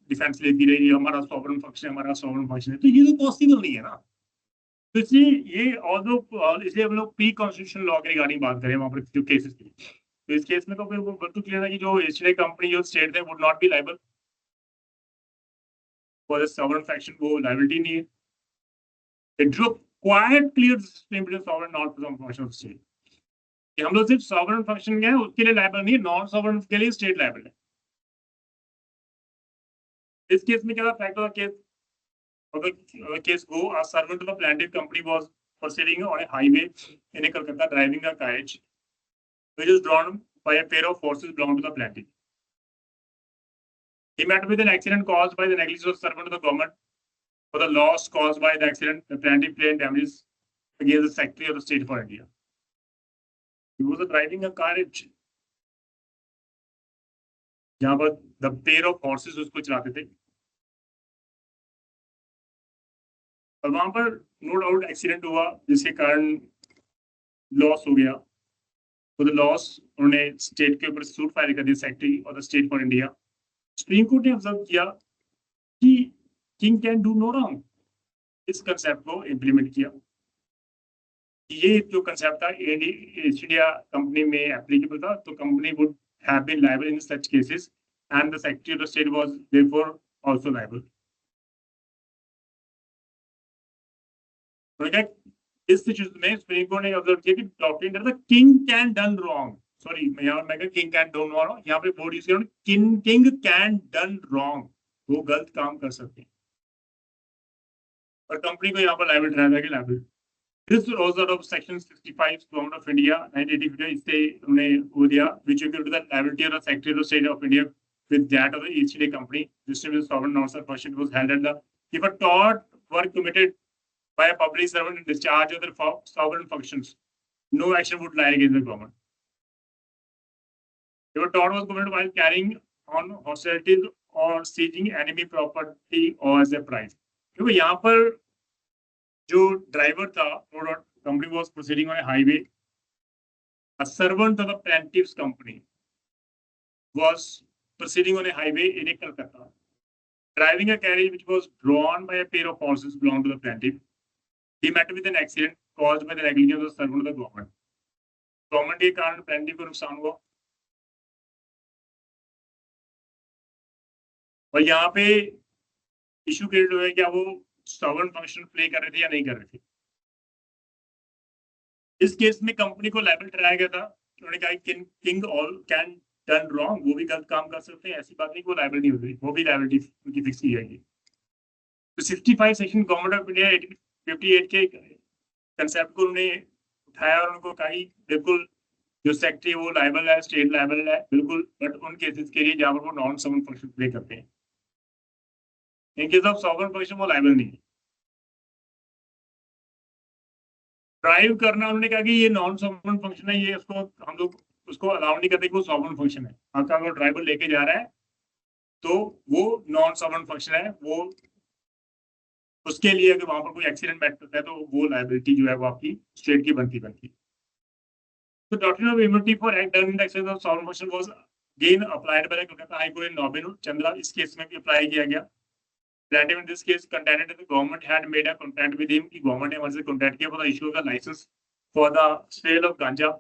डिफेंस लेती रही, हमारा सॉवरेन फंक्शन है, हमारा सॉवरेन फंक्शन है, तो ये तो पॉसिबल नहीं है ना। तो इसलिए ये ऑल्दो इसलिए हम लोग प्री कॉन्स्टिट्यूशनल लॉ के रिगार्डिंग बात करें वहां पर जो केसेस थी, तो इस केस में तो फिर वो बिल्कुल क्लियर है कि जो ईस्ट इंडिया कंपनी जो स्टेट थे would not be liable for the sovereign function, वो लायबिलिटी नहीं है। It Drew quite clear distinction between sovereign non sovereign function of state कि हम लोग सिर्फ सॉवरेन फंक्शन है उसके लिए लायबल नहीं है, नॉन सॉवरेन के लिए स्टेट लायबल है। इस केस में क्या था, fact of case case go, a servant of the plaintiff company was proceeding on a highway in a Kolkata driving a carriage which is drawn by a pair of horses belonging to the plaintiff. He met with an accident caused by the negligence of servant of the government. For the loss caused by the accident, the plaintiff claimed damages against the Secretary of the State for India. He was driving a carriage जहाँ पर the pair of horses उसको चलाते थे, और वहां पर no doubt accident हुआ जिसके कारण लॉस हो गया। तो द लॉस उन्होंने स्टेट के ऊपर सूट फाइल कर दिया, सेक्रेटरी और the state for India. Supreme court ने ऑब्जर्व किया कि किंग कैन डू नो रॉन्ग, इस कंसेप्ट को इम्प्लीमेंट किया। ये जो कंसेप्ट था ईस्ट इंडिया कंपनी में एप्लीकेबल था, तो company would have been liable in such cases and the secretary of the state was therefore also liable. इस सिचुएशन में सुप्रीम कोर्ट ने ऑब्जर्व किया कि doctrine that the king can done wrong, sorry यहाँ मैं king can done wrong, यहाँ पे board use किया किंग कैन डन रॉन्ग, वो गलत काम कर सकते हैं और कंपनी को यहाँ पर लायबल ठहराया गया liable. This rose out of section 65 government of India 1985, इससे उन्होंने वो दिया which equal to the liability of the secretary of state of India with that of the East India Company. This is sovereign non-sir function was held at the if a tort were committed by a public servant in discharge of their sovereign functions, no action would lie against the government. If a tort was committed while carrying on hostilities or seizing enemy property or as a prize, क्योंकि यहाँ पर जो driver था, company was proceeding on a highway, a servant of the plaintiff's company was proceeding on a highway in a Calcutta, driving a carriage which was drawn by a pair of horses belonging to the plaintiff. He met with an accident caused by the negligence of the servant of the government. Government के कारण plaintiff को नुकसान हुआ और यहाँ पे issue create हुआ है क्या वो सॉवरेन फंक्शन प्ले कर रहे थे या नहीं कर रहे थे। इस केस में कंपनी को लायबल ठहराया गया था, उन्होंने कहा king all can done wrong, वो भी गलत काम कर सकते हैं, ऐसी बात नहीं वो लायबल नहीं होती, वो भी लायबिलिटी उनकी फिक्स की जाएगी। तो 65 सेक्शन गवर्नमेंट ऑफ इंडिया 58 के कंसेप्ट को उन्होंने उठाया और उनको कहा बिल्कुल जो सेक्रेटरी वो लायबल है, स्टेट लायबल है बिल्कुल, बट उन केसेस के लिए जहां पर वो नॉन सॉवरेन फंक्शन प्ले करते हैं। इन केस ऑफ सॉवरेन फंक्शन वो लायबल नहीं है। ड्राइव करना, उन्होंने कहा कि ये नॉन सॉवरेन फंक्शन है, ये उसको हम लोग उसको अलाउ नहीं करते कि वो सॉवरेन फंक्शन है। आपका अगर ड्राइवर लेके जा रहा है तो वो नॉन सॉवरेन फंक्शन है, वो उसके लिए अगर वहां पर कोई एक्सीडेंट बैठ करता है तो वो लायबिलिटी जो है वो आपकी स्टेट की बनती। तो doctrine of immunity for act done in the exercise of sovereign function was again applied by Kolkata high court in Nobin Chandra, इस केस में भी अप्लाई किया गया। Plaintiff in this case contended that the government had made a contract with him कि government ने हमसे contract किया for the issue of the license for the sale of ganja.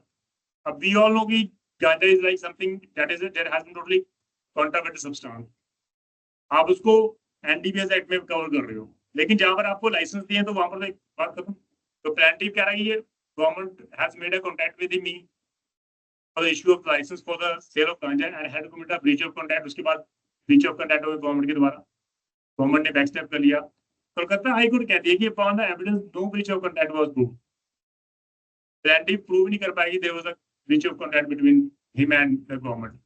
अब we all know कि ganja is like something that has been totally counterfeit substance. आप उसको NDPS act में cover कर रहे हो, लेकिन जहां पर आपको लाइसेंस दिए तो वहां पर एक बात खत्म। तो प्लेंटिफ कह रहा है कि ये government has made a contract with me for the issue of license for the sale of ganja and had committed a breach of contract. उसके बाद ब्रीच ऑफ कॉन्ट्रैक्ट हो गया गवर्नमेंट के द्वारा, गवर्नमेंट ने बैकस्टेप कर लिया। कोलकाता हाई कोर्ट कहती है कि upon the evidence no breach of contract was proved. Plaintiff prove नहीं कर पाएगी there was a breach of contract between him and the government.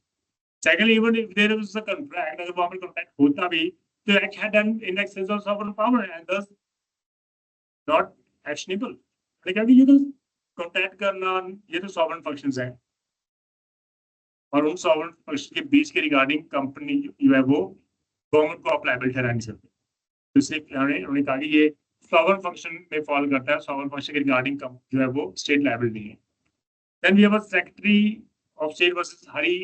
Secondly, even if there was a contract, अगर वहां पर contract होता भी तो act had done in excess of sovereign power and thus not actionable. लेकिन ये तो contract करना, ये तो सॉवरेन फंक्शंस हैं और उन सॉवरेन फंक्शन के बीच के रिगार्डिंग कंपनी जो है वो गवर्नमेंट को आप लायबल ठहरा नहीं सकते। तो इसलिए उन्होंने कहा कि ये सॉवरेन फंक्शन में फॉल करता है, सॉवरेन फंक्शन के रिगार्डिंग जो है वो स्टेट लायबल नहीं है। Then we have a secretary of state versus Hari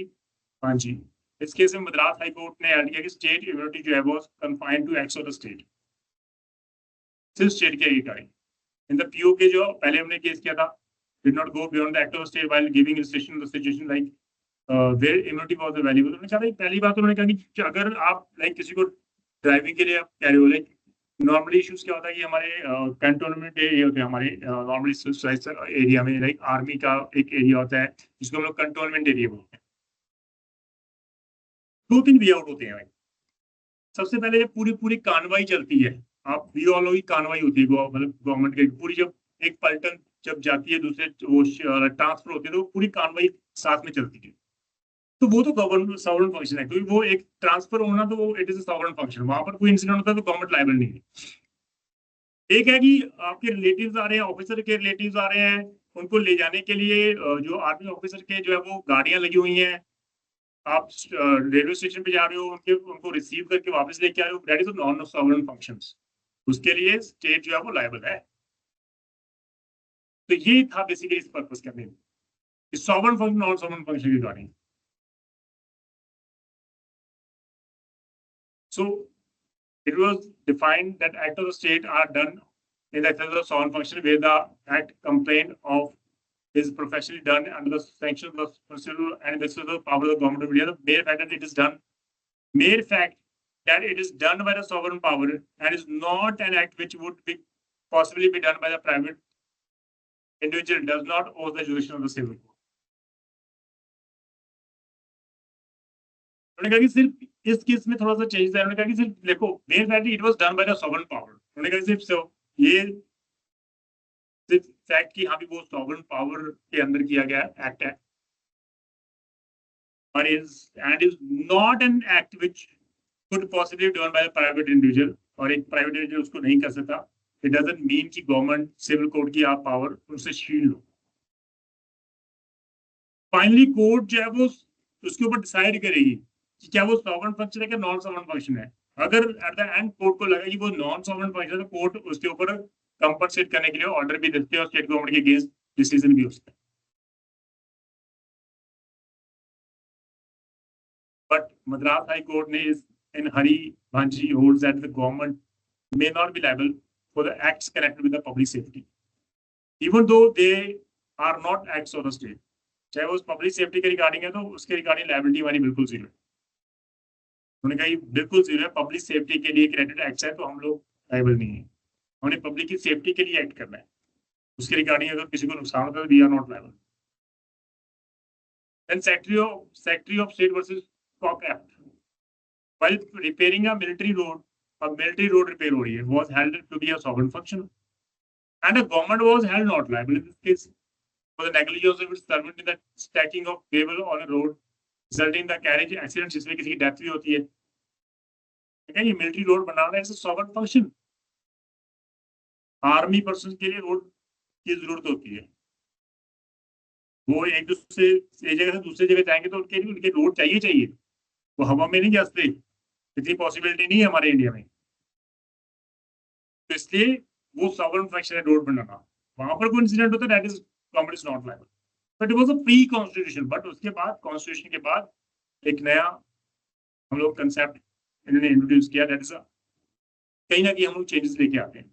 Bhanji. इस केस में मद्रास हाई कोर्ट ने ऐड किया कि स्टेट इम्यूनिटी जो है वो confined to acts of the state, सिर्फ स्टेट के रिगार्डिंग। इन द पीओ के जो पहले हमने केस किया था, did not go beyond the act of state while giving restriction the situation like where immunity was available. उन्होंने कहा पहली बात उन्होंने कहा कि अगर आप लाइक किसी को ड्राइविंग के लिए आप कह रहे हो, लाइक नॉर्मली इश्यूज क्या होता है कि हमारे कैंटोनमेंट एरिया होते हैं, हमारे नॉर्मली एरिया में लाइक आर्मी का एक एरिया होता है जिसको हम लोग कंटोनमेंट एरिया बोलते हैं। 2-3 वे आउट होते हैं भाई। सबसे पहले जब पूरी कार्रवाई चलती है, आप वी ऑल की कार्रवाई होती है मतलब गवर्नमेंट की पूरी, जब एक पलटन जब जाती है दूसरे वो ट्रांसफर होती है तो पूरी कार्रवाई साथ में चलती है। तो वो तो गवर्नमेंट सॉवरेन फंक्शन है, क्योंकि वो एक ट्रांसफर होना तो वो it is a sovereign function. वहां पर कोई इंसिडेंट होता है तो गवर्नमेंट लायबल नहीं है। एक है कि आपके रिलेटिव्स आ रहे हैं, ऑफिसर के रिलेटिव्स आ रहे हैं, उनको ले जाने के लिए जो आर्मी ऑफिसर के जो है वो गाड़ियां लगी हुई हैं, आप रेलवे स्टेशन पे जा रहे हो, उनको रिसीव करके वापस लेके आ रहे हो, that is non sovereign functions. उसके लिए स्टेट जो है वो लायबल है। तो ये था बेसिकली इस पर्पस करने में, sovereign function non sovereign function की गाड़ी। So it was defined that acts of the state are done in the exercise of sovereign function where the act complained of is professionally done under the sanction of the constitutional and this is the power of the government of India. The mere fact that it is done, mere fact that it is done by the sovereign power and is not an act which would be possibly be done by the private individual does not owe the jurisdiction of the civil court. उन्होंने कहा कि सिर्फ इस case में थोड़ा सा change है। उन्होंने कहा कि सिर्फ देखो main fact it was done by the sovereign power. उन्होंने कहा सिर्फ ये सिर्फ फैक्ट कि हाँ भी वो सॉवरेन पावर के अंदर किया गया एक्ट है और is not an act which could possibly done by the private individual, और एक प्राइवेट इंडिविजुअल उसको नहीं कर सकता। इट डजंट मीन कि गवर्नमेंट सिविल कोर्ट की आप पावर उनसे छीन लो। फाइनली कोर्ट जो है वो उसके ऊपर डिसाइड करेगी कि क्या वो सॉवरेन फंक्शन है क्या नॉन सॉवरेन फंक्शन है। अगर एट द एंड कोर्ट को लगा कि वो नॉन सॉवरेन फंक्शन है तो कोर्ट उसके ऊपर कंपनसेट करने के लिए ऑर्डर भी देते हैं और स्टेट गवर्नमेंट के अगेंस्ट डिसीजन भी होता है। बट मद्रास हाई कोर्ट ने इन हरी भांजी holds that the government may not be liable for the acts connected with the public safety even though they are not acts of the state। चाहे वो public safety के regarding है तो उसके regarding liability हमारी बिल्कुल जीरो है। उन्होंने कहा बिल्कुल जीरो है, पब्लिक सेफ्टी के लिए क्रिएटेड एक्ट है तो हम लोग लायबल नहीं है। हमने पब्लिक की सेफ्टी के लिए एक्ट करना है, उसके रिगार्डिंग अगर किसी को नुकसान होता है तो we are not liable. Then secretary of state versus Cock act while repairing a military road repair हो रही है was held to be a sovereign function and the government was held not liable in this case for the negligence of its servant in the stacking of cable on a road resulting in the carriage accident जिसमें किसी की death भी होती है। क्या ये military road बनाना है sovereign function? Army person के लिए रोड की जरूरत होती है। वो एक दूसरे एक जगह से दूसरी जगह जाएंगे तो उनके लिए उनके रोड चाहिए, वो हवा में नहीं जाते, इतनी पॉसिबिलिटी नहीं है हमारे इंडिया में। तो इसलिए वो सॉवरेन फंक्शन है रोड बनाना। वहां पर कोई इंसिडेंट होता है that is government is not liable, but it was a pre constitution. But उसके बाद कॉन्स्टिट्यूशन के बाद एक नया हम लोग कंसेप्ट इन्होंने इंट्रोड्यूस किया, दैट इज कहीं ना कहीं हम लोग चेंजेस लेके आते हैं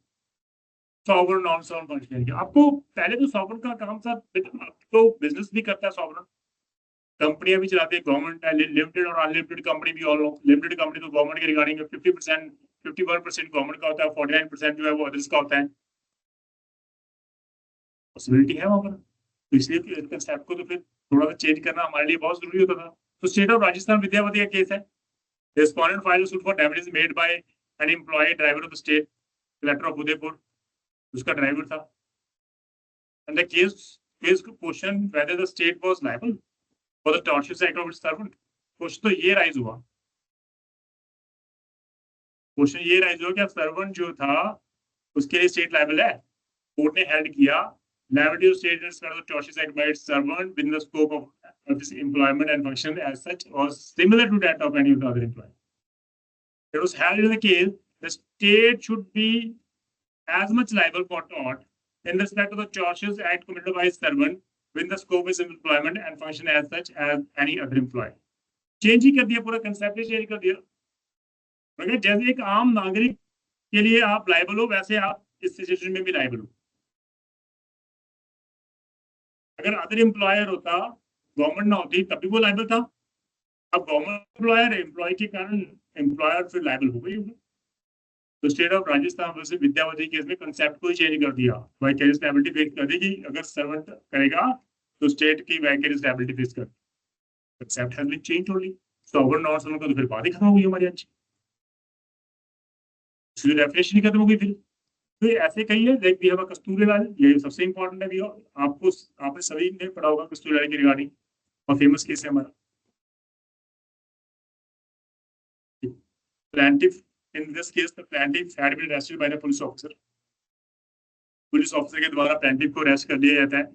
सॉवरेन नॉन सॉवरेन फंक्शन के। आपको पहले तो सॉवरेन का काम था, तो बिजनेस भी करता है सॉवरेन, कंपनियां भी चलाते हैं, गवर्नमेंट है, लिमिटेड और अनलिमिटेड कंपनी भी। ऑल लिमिटेड कंपनी तो गवर्नमेंट के रिगार्डिंग 50%, 51% गवर्नमेंट का होता है, 49% जो है वो अदर्स का होता है। पॉसिबिलिटी है वहां पर, तो इसलिए कंसेप्ट को तो फिर थोड़ा सा चेंज करना हमारे लिए बहुत जरूरी होता था। तो स्टेट ऑफ राजस्थान विद्यावती का केस है, respondent file suit for damages made by an employ driver of the state collector of Udaipur, उसका ड्राइवर था। And the case question whether the state was liable for the tortious act of its servant. Question तो ये rise हुआ, question ये rise हुआ क्या servant जो था उसके लिए स्टेट लायबल है। कोर्ट ने हेल्ड किया liability of state is under the tortious act by its servant within the scope of this employment and function as such or similar to that of any of the other employee. It was held in the case the state should be as much liable for tort in respect of the tortious act committed by its servant within the scope of his employment and function as such as any other employee. Change ही कर दिया, पूरा concept ही change कर दिया। मगर जैसे एक आम नागरिक के लिए आप लायबल हो, वैसे आप इस सिचुएशन में भी लायबल हो। अगर अदर एम्प्लॉयर होता, गवर्नमेंट ना होती, तब भी वो लायबल था। अब गवर्नमेंट एम्प्लॉयर है, एम्प्लॉय के कारण एम्प्लॉयर फिर लायबल हो गई होगी। तो स्टेट ऑफ राजस्थान वैसे विद्यावती केस में कंसेप्ट को ही चेंज कर दिया, वाइकेरियस लायबिलिटी फेस कर दी कि अगर सर्वेंट करेगा तो स्टेट की वाइकेरियस लायबिलिटी फेस कर। Concept has been changed only. Sovereign non sovereign का तो फिर बात ही खत्म हो गई हमारी आज, इसलिए डेफिनेशन ही खत्म हो गई फिर। तो ऐसे कही है, लाइक वी हैव अ कस्तूरीलाल, ये सबसे इंपॉर्टेंट है भी। आपको आपने सभी ने पढ़ा होगा कस्तूरीलाल के रिगार्डिंग, और फेमस केस है हमारा। Plaintiff in this case the plaintiff had been arrested by the police officer. Police officer के द्वारा प्लांटिफ को अरेस्ट कर लिया जाता है।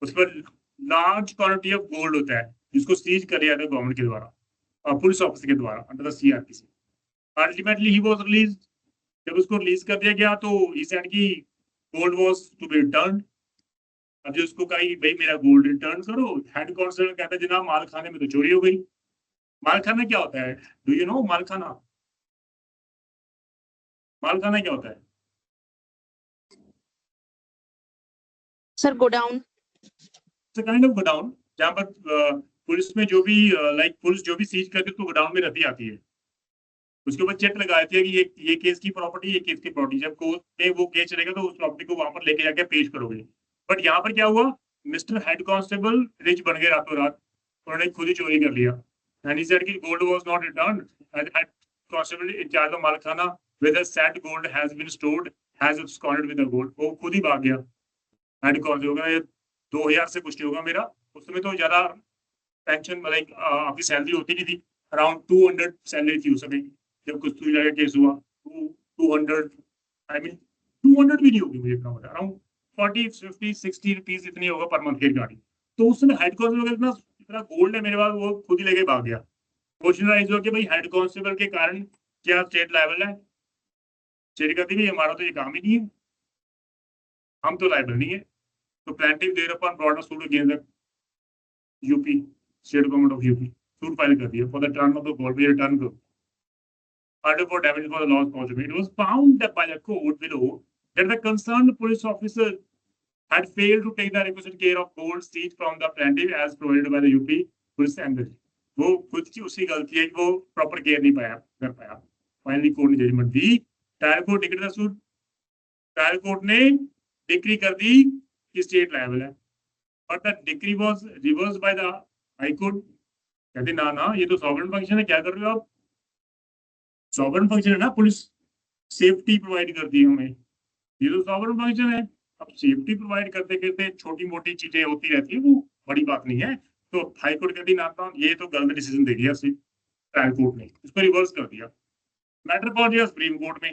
उस पर लार्ज क्वांटिटी ऑफ गोल्ड होता है जिसको सीज कर लिया जाता है गवर्नमेंट के द्वारा और पुलिस ऑफिसर के द्वारा under the CrPC. Ultimately he was released. जब उसको रिलीज कर दिया गया तो ही सेड कि gold was to be return. अब जो उसको कहा कि भाई मेरा गोल्ड रिटर्न करो, हेड कांस्टेबल कहता है जनाब मालखाने में तो चोरी हो गई। मालखाना क्या होता है, डू यू नो मालखाना? मालखाना क्या होता है? Sir godown. Kind of godown, जहाँ पर पुलिस में जो भी लाइक पुलिस जो भी सीज करती है तो गोडाउन में रखी आती है, उसके ऊपर चेक लगाती है कि ये केस की प्रॉपर्टी, ये केस की प्रॉपर्टी। जब कोर्ट में वो केस चलेगा तो उस प्रॉपर्टी को वहां पर लेके जाके पेश करोगे। बट यहाँ पर क्या हुआ, मिस्टर हेड कांस्टेबल रिच बन गए रातों रात, उन्होंने खुद ही चोरी कर लिया। एंड ही सेड कि gold was not returned as head constable in charge of malkhana whether said gold has been stored has absconded with the gold. वो खुद ही भाग गया हेड कांस्टेबल। 2000 से कुछ नहीं होगा मेरा, उस समय तो ज्यादा पेंशन लाइक आपकी सैलरी होती नहीं थी, अराउंड 200 सैलरी थी उस समय जब कस्तूरीलाल का केस हुआ। 200 आई मीन 200 भी नहीं होगी मुझे इतना पता, अराउंड 40 50 60 रुपीज इतनी होगा पर मंथ की गाड़ी। तो उस समय हेड कांस्टेबल इतना इतना गोल्ड है मेरे पास, वो खुद ही लेके भाग गया। क्वेश्चन राइज हुआ कि भाई हेड कांस्टेबल के कारण क्या स्टेट लायबल है? स्टेट कहती है हमारा तो ये काम ही नहीं है, हम तो लायबल नहीं है। तो plaintiff thereupon brought a suit against the UP state government of UP, suit file कर दिया for the return of the gold. Return करो order for damage for the loss caused. It was found that by the court below that the concerned police officer had failed to take the requisite care of gold seized from the plaintiff as provided by the UP police and the वो खुद की उसी गलती है कि वो proper care नहीं कर पाया। फाइनली कोर्ट ने जजमेंट दी, trial court declare the suit. Trial court ने डिक्री कर दी कि स्टेट लायबल है, but the decree was reversed by the high court. कहते ना ये तो सॉवरेन फंक्शन है, क्या कर रहे हो आप? सॉवरेन फंक्शन है ना, पुलिस सेफ्टी प्रोवाइड करती है हमें, ये तो सॉवरेन फंक्शन है। अब सेफ्टी प्रोवाइड करते करते छोटी मोटी चीजें होती रहती है, वो बड़ी बात नहीं है। तो हाई कोर्ट कहती ना ये तो गलत डिसीजन दे दिया ट्रायल कोर्ट ने, इसको रिवर्स कर दिया। मैटर पहुंच गया सुप्रीम कोर्ट में।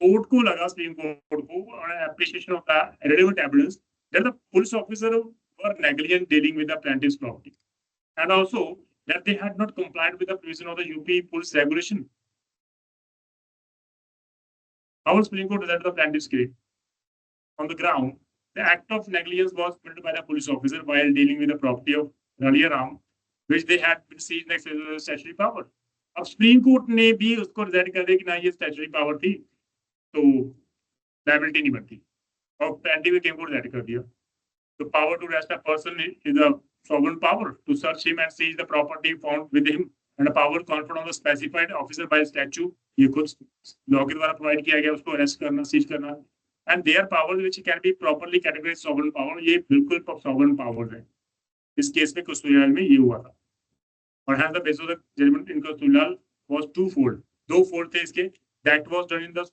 कोर्ट को लगा, सुप्रीम कोर्ट को, on appreciation of the relevant evidence that the police officer were negligent dealing with the plaintiff's property, and also that they had not complied with the provision of the UP police regulation. Our Supreme Court decided the plaintiff's case on the ground the act of negligence was committed by the police officer while dealing with the property of Ralia Ram, which they had been seized in excess of statutory power. अब supreme court ने भी उसको decide कर दिया कि ना ये statutory power थी, तो लायबिलिटी नहीं बनती, और प्लेंटिफ ने को डिसाइड कर दिया. The power to arrest a person is a sovereign power to search him and seize the property found with him, and a power conferred on the specified officer by statute. ये खुद law के द्वारा provide किया गया उसको arrest करना, seize करना, and their powers which can be properly categorized sovereign power. ये बिल्कुल sovereign powers है. इस केस में कस्तूरीलाल में ये हुआ था, और hence the basis of the judgment in कस्तूरीलाल was twofold. दो फोल्ड थे इसके. That was done in the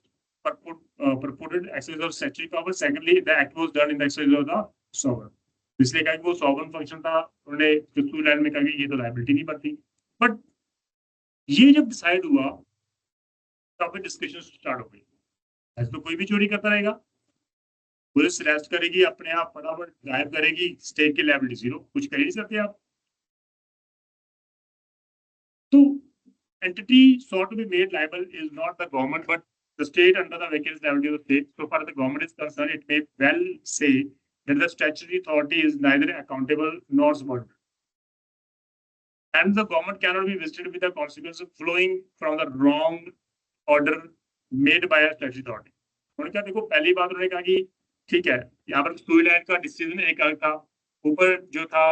purported exercise of statutory power. Secondly, the act was done in the exercise of the sovereign. इसलिए कहा कि वो sovereign function था, उन्होंने कस्तूरीलाल में कहा कि ये तो liability नहीं बनती. बट ये जब डिसाइड हुआ तब फिर डिस्कशन स्टार्ट हो गई. ऐसे तो कोई भी चोरी करता रहेगा, पुलिस अरेस्ट करेगी, अपने आप फटाफट गायब करेगी, स्टेट की लायबिलिटी जीरो, कुछ कर ही नहीं सकते आप. तो entity sought to be made liable is not the government but the state under the vicarious liability of the state. So far as the government is concerned, it may well say that the statutory authority is neither accountable nor subordinate, and the government cannot be visited with the consequences flowing from the wrong order made by a statutory authority. उन्होंने कहा, देखो पहली बात उन्होंने कहा कि ठीक है, यहाँ पर कस्तूरीलाल का डिसीजन एक अलग था, ऊपर जो था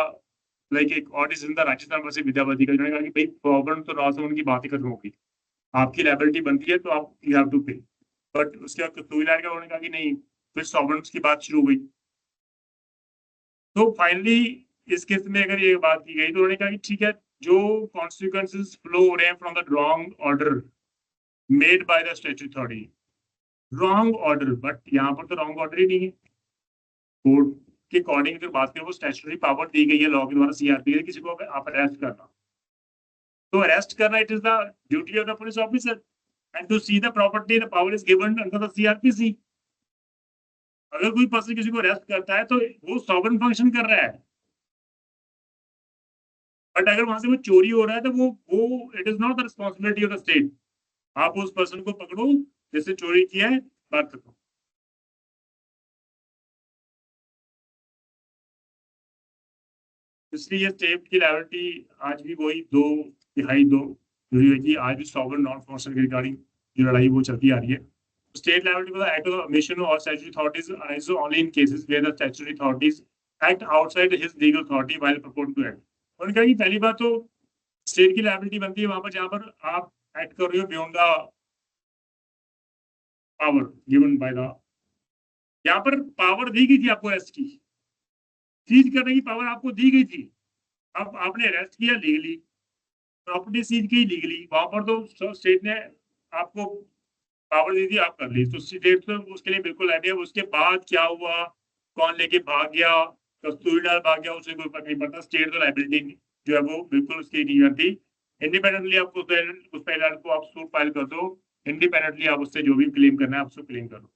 लाइक एक और डिसीजन था राजस्थान वर्सेस विद्यापति का. उन्होंने कहा कि भाई प्रॉब्लम तो लॉ से उनकी बात ही खत्म होगी, आपकी लायबिलिटी बनती है तो आप यू हैव टू पे. बट उसके बाद कस्तूरीलाल का उन्होंने कहा कि नहीं, फिर सॉवरेंस की बात शुरू हुई. तो फाइनली इस केस में अगर ये बात की गई तो उन्होंने कहा कि ठीक है, जो कॉन्सिक्वेंसेस फ्लो हो रहे हैं from the wrong order made by the statutory authority, wrong order, but यहाँ पर तो रॉन्ग ऑर्डर ही नहीं है. कोर्ट के अकॉर्डिंग जो बात करें वो स्टैट्यूटरी पावर दी गई है लॉ के द्वारा सीआरपी के, किसी को आप अरेस्ट करना, तो अरेस्ट करना it is the duty of the police officer, and to see the property the power is given under the CrPC. अगर कोई पर्सन किसी को अरेस्ट करता है तो वो सॉवरेन फंक्शन कर रहा है, बट अगर वहां से वो चोरी हो रहा है तो वो it is not the responsibility of the state. आप उस पर्सन को पकड़ो जिससे चोरी किया है, बात करो. इसलिए स्टेट की लायबिलिटी आज भी वही 2/3 जुड़ी हुई थी. आज भी सॉवरेन नॉन फंक्शन के रिगार्डिंग जो लड़ाई वो चलती आ रही है. State liability for the act of omission or statutory authorities arises only in cases where the statutory authorities act outside his legal authority while purporting to act. उन्होंने कहा कि पहली बात तो स्टेट की लायबिलिटी बनती है वहां पर जहां पर आप एक्ट कर रहे हो beyond the power given by the. यहाँ पर पावर दी गई थी आपको अरेस्ट की, सीज करने की पावर आपको दी गई थी. अब आपने अरेस्ट किया लीगली, प्रॉपर्टी सीज की लीगली, वहां पर तो स्टेट ने आपको पावर दी थी, आप कर ली, तो स्टेट तो उसके लिए बिल्कुल आइडिया. उसके बाद क्या हुआ, कौन लेके भाग गया, कस्तूरीलाल भाग गया, उससे कोई फर्क नहीं पड़ता. स्टेट तो लायबिलिटी जो है वो बिल्कुल उसकी नहीं बनती. इंडिपेंडेंटली आपको उस पहले को आप सूट फाइल कर दो, इंडिपेंडेंटली आप उससे जो भी क्लेम करना है आप उसको क्लेम करो.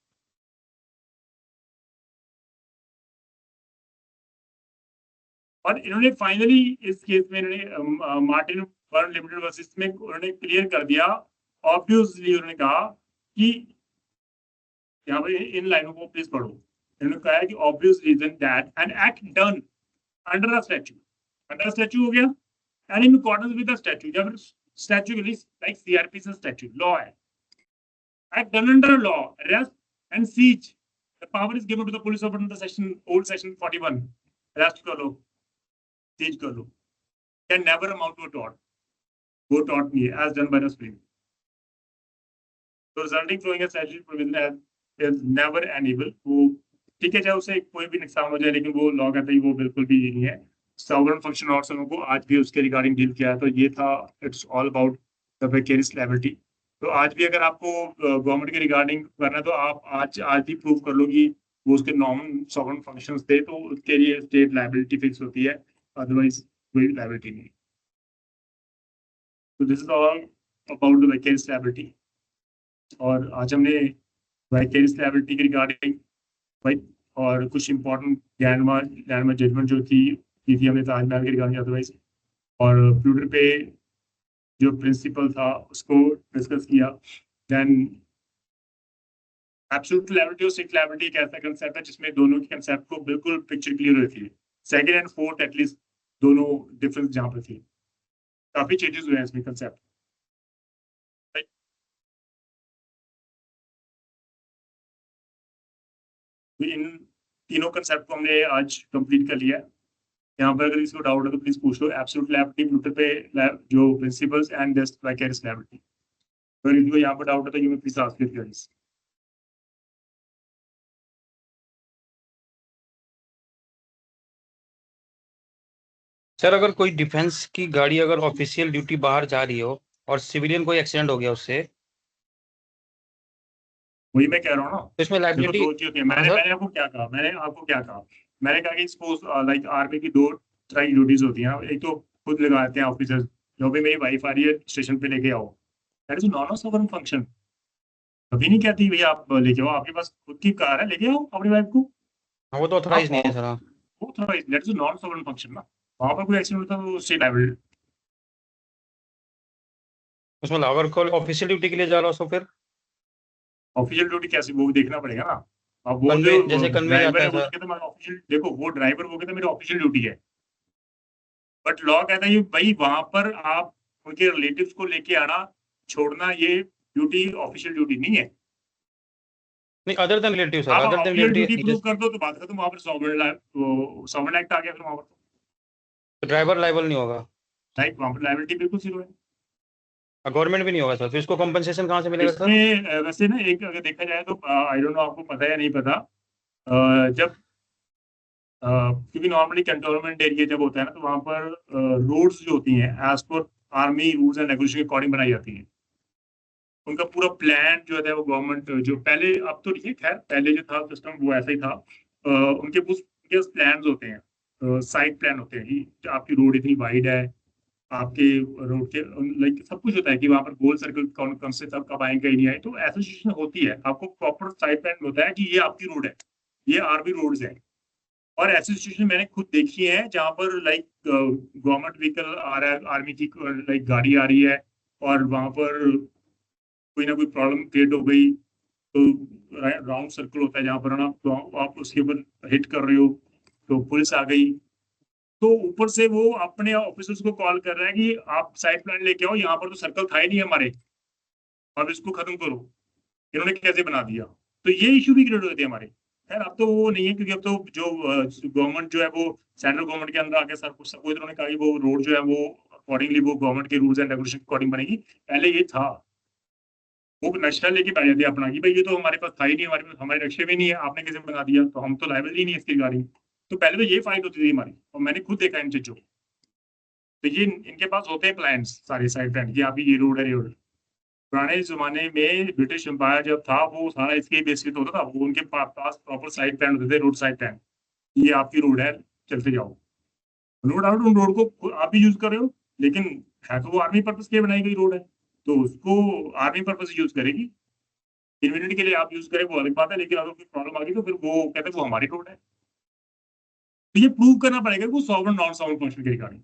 और इन्होंने फाइनली इस केस में इन्होंने मार्टिन फर्म लिमिटेड वर्सेस में उन्होंने क्लियर कर दिया. ऑब्वियसली उन्होंने कहा कि यहाँ पर इन लाइनों को प्लीज पढ़ो. इन्होंने कहा कि obvious reason that an act done under a statute, under statute हो गया, and in accordance with the statute, जब स्टैट्यूट लाइक सीआरपी से स्टैट्यूट लॉ है, act done under law, arrest and seize, the power is given to the police under the section old section 41. Arrest कर लो, seize कर लो, can never amount to a tort. वो tort नहीं है as done by the supreme. So resulting flowing a statutory provision is never an evil. वो ठीक है, चाहे उसे कोई भी नुकसान हो जाए, लेकिन वो लॉ कहता है वो बिल्कुल भी नहीं है. सॉवरेन फंक्शन और सबों को आज भी उसके रिगार्डिंग डील किया है. तो ये था it's all about the vicarious liability. तो आज भी अगर आपको गवर्नमेंट के रिगार्डिंग करना है तो आप आज भी प्रूव कर लो कि वो उसके नॉन सॉवरेन फंक्शंस थे, तो उसके लिए स्टेट लायबिलिटी फिक्स होती है, अदरवाइज कोई लायबिलिटी नहीं. तो this is all about the vicarious liability. और आज हमने वाइकेरियस लायबिलिटी के रिगार्डिंग, राइट, और कुछ इंपॉर्टेंट लैंडमार्क जजमेंट जो की थी हमने ताजमहल के रिगार्डिंग अदरवाइज, और फ्यूचर पे जो प्रिंसिपल था उसको डिस्कस किया। देन एब्सोल्यूट लायबिलिटी और स्ट्रिक्ट लायबिलिटी एक ऐसा कंसेप्ट है जिसमें दोनों के कंसेप्ट को बिल्कुल पिक्चर क्लियर रहती है। सेकंड एंड फोर्थ एटलीस्ट दोनों डिफरेंस जहाँ पर थी, काफी चेंजेस हुए हैं इसमें कंसेप्ट। इन तीनों कंसेप्ट को हमने आज कंप्लीट कर लिया है। यहाँ पर अगर इसको डाउट है तो प्लीज पूछ लो। एब्सोल्यूट लायबिलिटी फ्यूचर पे जो principles and just vicarious liability, अगर इनको यहाँ पर डाउट है तो यू में please ask it guys. Sir अगर कोई डिफेंस की गाड़ी अगर ऑफिशियल ड्यूटी बाहर जा रही हो और सिविलियन कोई एक्सीडेंट हो गया उससे, वही मैं कह रहा हूँ ना, तो इसमें देखो लायबिलिटी दो चीज होती है। मैंने आपको क्या कहा, मैंने कहा कि सपोज लाइक आर्मी की दो तरह की ड्यूटीज होती हैं। एक तो खुद लगाते हैं ऑफिसर्स, जो भी मेरी वाइफ आ रही है स्टेशन पे लेके आओ, that is non sovereign function. कभी नहीं कहती भैया आप लेके आओ, आपके पास खुद की कार है, लेके आओ अपनी वाइफ को। वो तो ऑथराइज नहीं है सर। वो थोड़ा that is non sovereign function ना, वहां पर कोई एक्सीडेंट होता है तो स्टेट लायबिलिटी। उसमें अगर कोई ऑफिशियल ड्यूटी के लिए जा रहा हो तो फिर ऑफिशियल ड्यूटी कैसे, वो देखना पड़ेगा ना। अब वो कन्वे जो जैसे कन्वे ड्राइवर जाता है है वो सर। कहता है ऑफिशियल, देखो वो ड्राइवर वो कहता है मेरी ऑफिशियल ड्यूटी है, बट लॉ कहता है भाई वहां पर आप उनके रिलेटिव्स को लेके आना छोड़ना ये ड्यूटी ऑफिशियल ड्यूटी नहीं है। नहीं अदर देन रिलेटिव सर, आप other than official duty prove relative कर दो तो बात खत्म, वहां पर सॉवरेन एक्ट आ गया फिर वहां पर, ड्राइवर लाइबल नहीं होगा, राइट, वहां पर लायबिलिटी बिल्कुल जीरो है। गवर्नमेंट भी नहीं होगा सर, फिर इसको कंपनसेशन कहाँ से मिलेगा सर? इसमें वैसे ना एक अगर देखा जाए तो आई डोंट नो आपको पता है या नहीं पता, जब क्योंकि नॉर्मली कंटोनमेंट एरिया जब होता है ना तो वहां पर रोड्स जो होती हैं as per army rules and regulation के अकॉर्डिंग बनाई जाती हैं। उनका पूरा प्लान जो है वो गवर्नमेंट जो पहले, अब तो नहीं खैर, पहले जो था सिस्टम वो ऐसा ही था। उनके कुछ प्लान होते हैं, साइड प्लान होते हैं कि आपकी रोड इतनी वाइड है, आपके रोड के लाइक सब कुछ होता है कि वहां पर गोल सर्कल कौन कौन से सब कब आएंगे नहीं आए, तो ऐसा सिचुएशन होती है। आपको प्रॉपर साइड प्लान होता है कि ये आपकी रोड है, ये आर्मी रोड्स है। और ऐसी सिचुएशन मैंने खुद देखी है जहां पर लाइक गवर्नमेंट व्हीकल आ रहा है, आर्मी की लाइक गाड़ी आ रही है, और वहां पर कोई ना कोई प्रॉब्लम क्रिएट हो गई, तो राउंड सर्कल होता है जहां पर ना, तो आप उसके ऊपर हिट कर रहे हो तो पुलिस आ गई, तो ऊपर से वो अपने ऑफिसर्स को कॉल कर रहा है कि आप साइड प्लान लेके आओ, यहाँ पर तो सर्कल था ही नहीं हमारे, अब इसको खत्म करो, इन्होंने कैसे बना दिया। तो ये इश्यू भी क्रिएट होते हैं हमारे। खैर अब तो वो नहीं है, क्योंकि अब तो जो गवर्नमेंट जो है वो सेंट्रल गवर्नमेंट के अंदर आके सबको इन्होंने कहा कि वो रोड जो है वो अकॉर्डिंगली वो गवर्नमेंट के रूल्स एंड रेगुलेशन के अकॉर्डिंग बनेगी। पहले ये था, वो नक्शा लेके बैठ जाते अपना कि भाई ये तो हमारे पास था ही नहीं, हमारे पास हमारे नक्शे में नहीं है, आपने कैसे बना दिया, तो हम तो लायबल ही नहीं है इसकी रिगार्डिंग। तो पहले तो ये फाइट होती थी हमारी, और मैंने खुद देखा इन चीजों। तो ये इनके पास होते हैं क्लाइंट्स सारे साइड प्लान कि आप ये रोड है, ये रोड। पुराने जमाने में ब्रिटिश एम्पायर जब था वो सारा इसके बेस पे होता था, वो उनके पास प्रॉपर साइड प्लान होते थे, रोड साइड प्लान, ये आपकी रोड है, चलते जाओ। नो डाउट उन रोड को आप भी यूज कर रहे हो, लेकिन है तो वो आर्मी पर्पज के लिए बनाई गई रोड है, तो उसको आर्मी पर्पज यूज करेगी। कन्वीनियंट के लिए आप यूज करें वो अलग बात है, लेकिन अगर कोई प्रॉब्लम आ गई तो फिर वो कहते हैं वो हमारी रोड है। तो ये प्रूव करना पड़ेगा कि वो सॉवरेन नॉन सॉवरेन फंक्शन के रिगार्डिंग।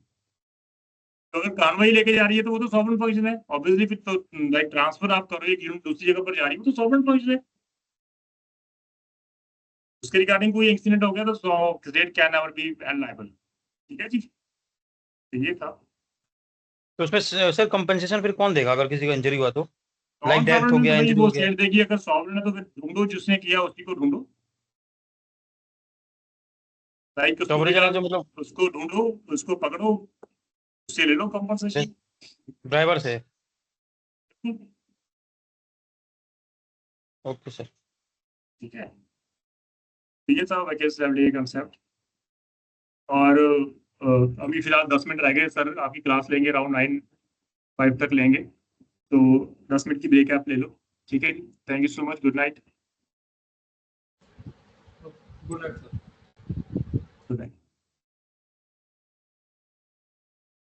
तो अगर कार्रवाई लेके जा रही है तो वो तो सॉवरेन फंक्शन है ऑब्वियसली, फिर तो लाइक ट्रांसफर आप कर रहे हो एक यूनिट दूसरी जगह पर जा रही है तो सॉवरेन फंक्शन है। उसके रिगार्डिंग कोई एक्सीडेंट हो गया तो state can never be liable. ठीक है जी, तो ये था। तो उसमें सर कंपनसेशन फिर कौन देगा अगर किसी का इंजरी हुआ तो? लाइक नॉन डेथ हो सॉवरेन गया, तो भाई इंजरी वो हो गया। स्टेट देगी, अगर सॉवरेन है तो फिर ढूंढो जिसने किया उसी को ढूंढो, लाइक तो ओरिजिनल जो मतलब उसको ढूंढो, उसको पकड़ो, उससे ले लो कंपनसेशन। ड्राइवर से। Okay sir. ठीक है, तो ये था वैकेंसी लायबिलिटी कंसेप्ट। और अभी फिलहाल 10 मिनट रह गए सर, आपकी क्लास लेंगे अराउंड 9:05 तक लेंगे, तो 10 मिनट की ब्रेक आप ले लो। ठीक है जी, thank you so much, good night. Good night sir.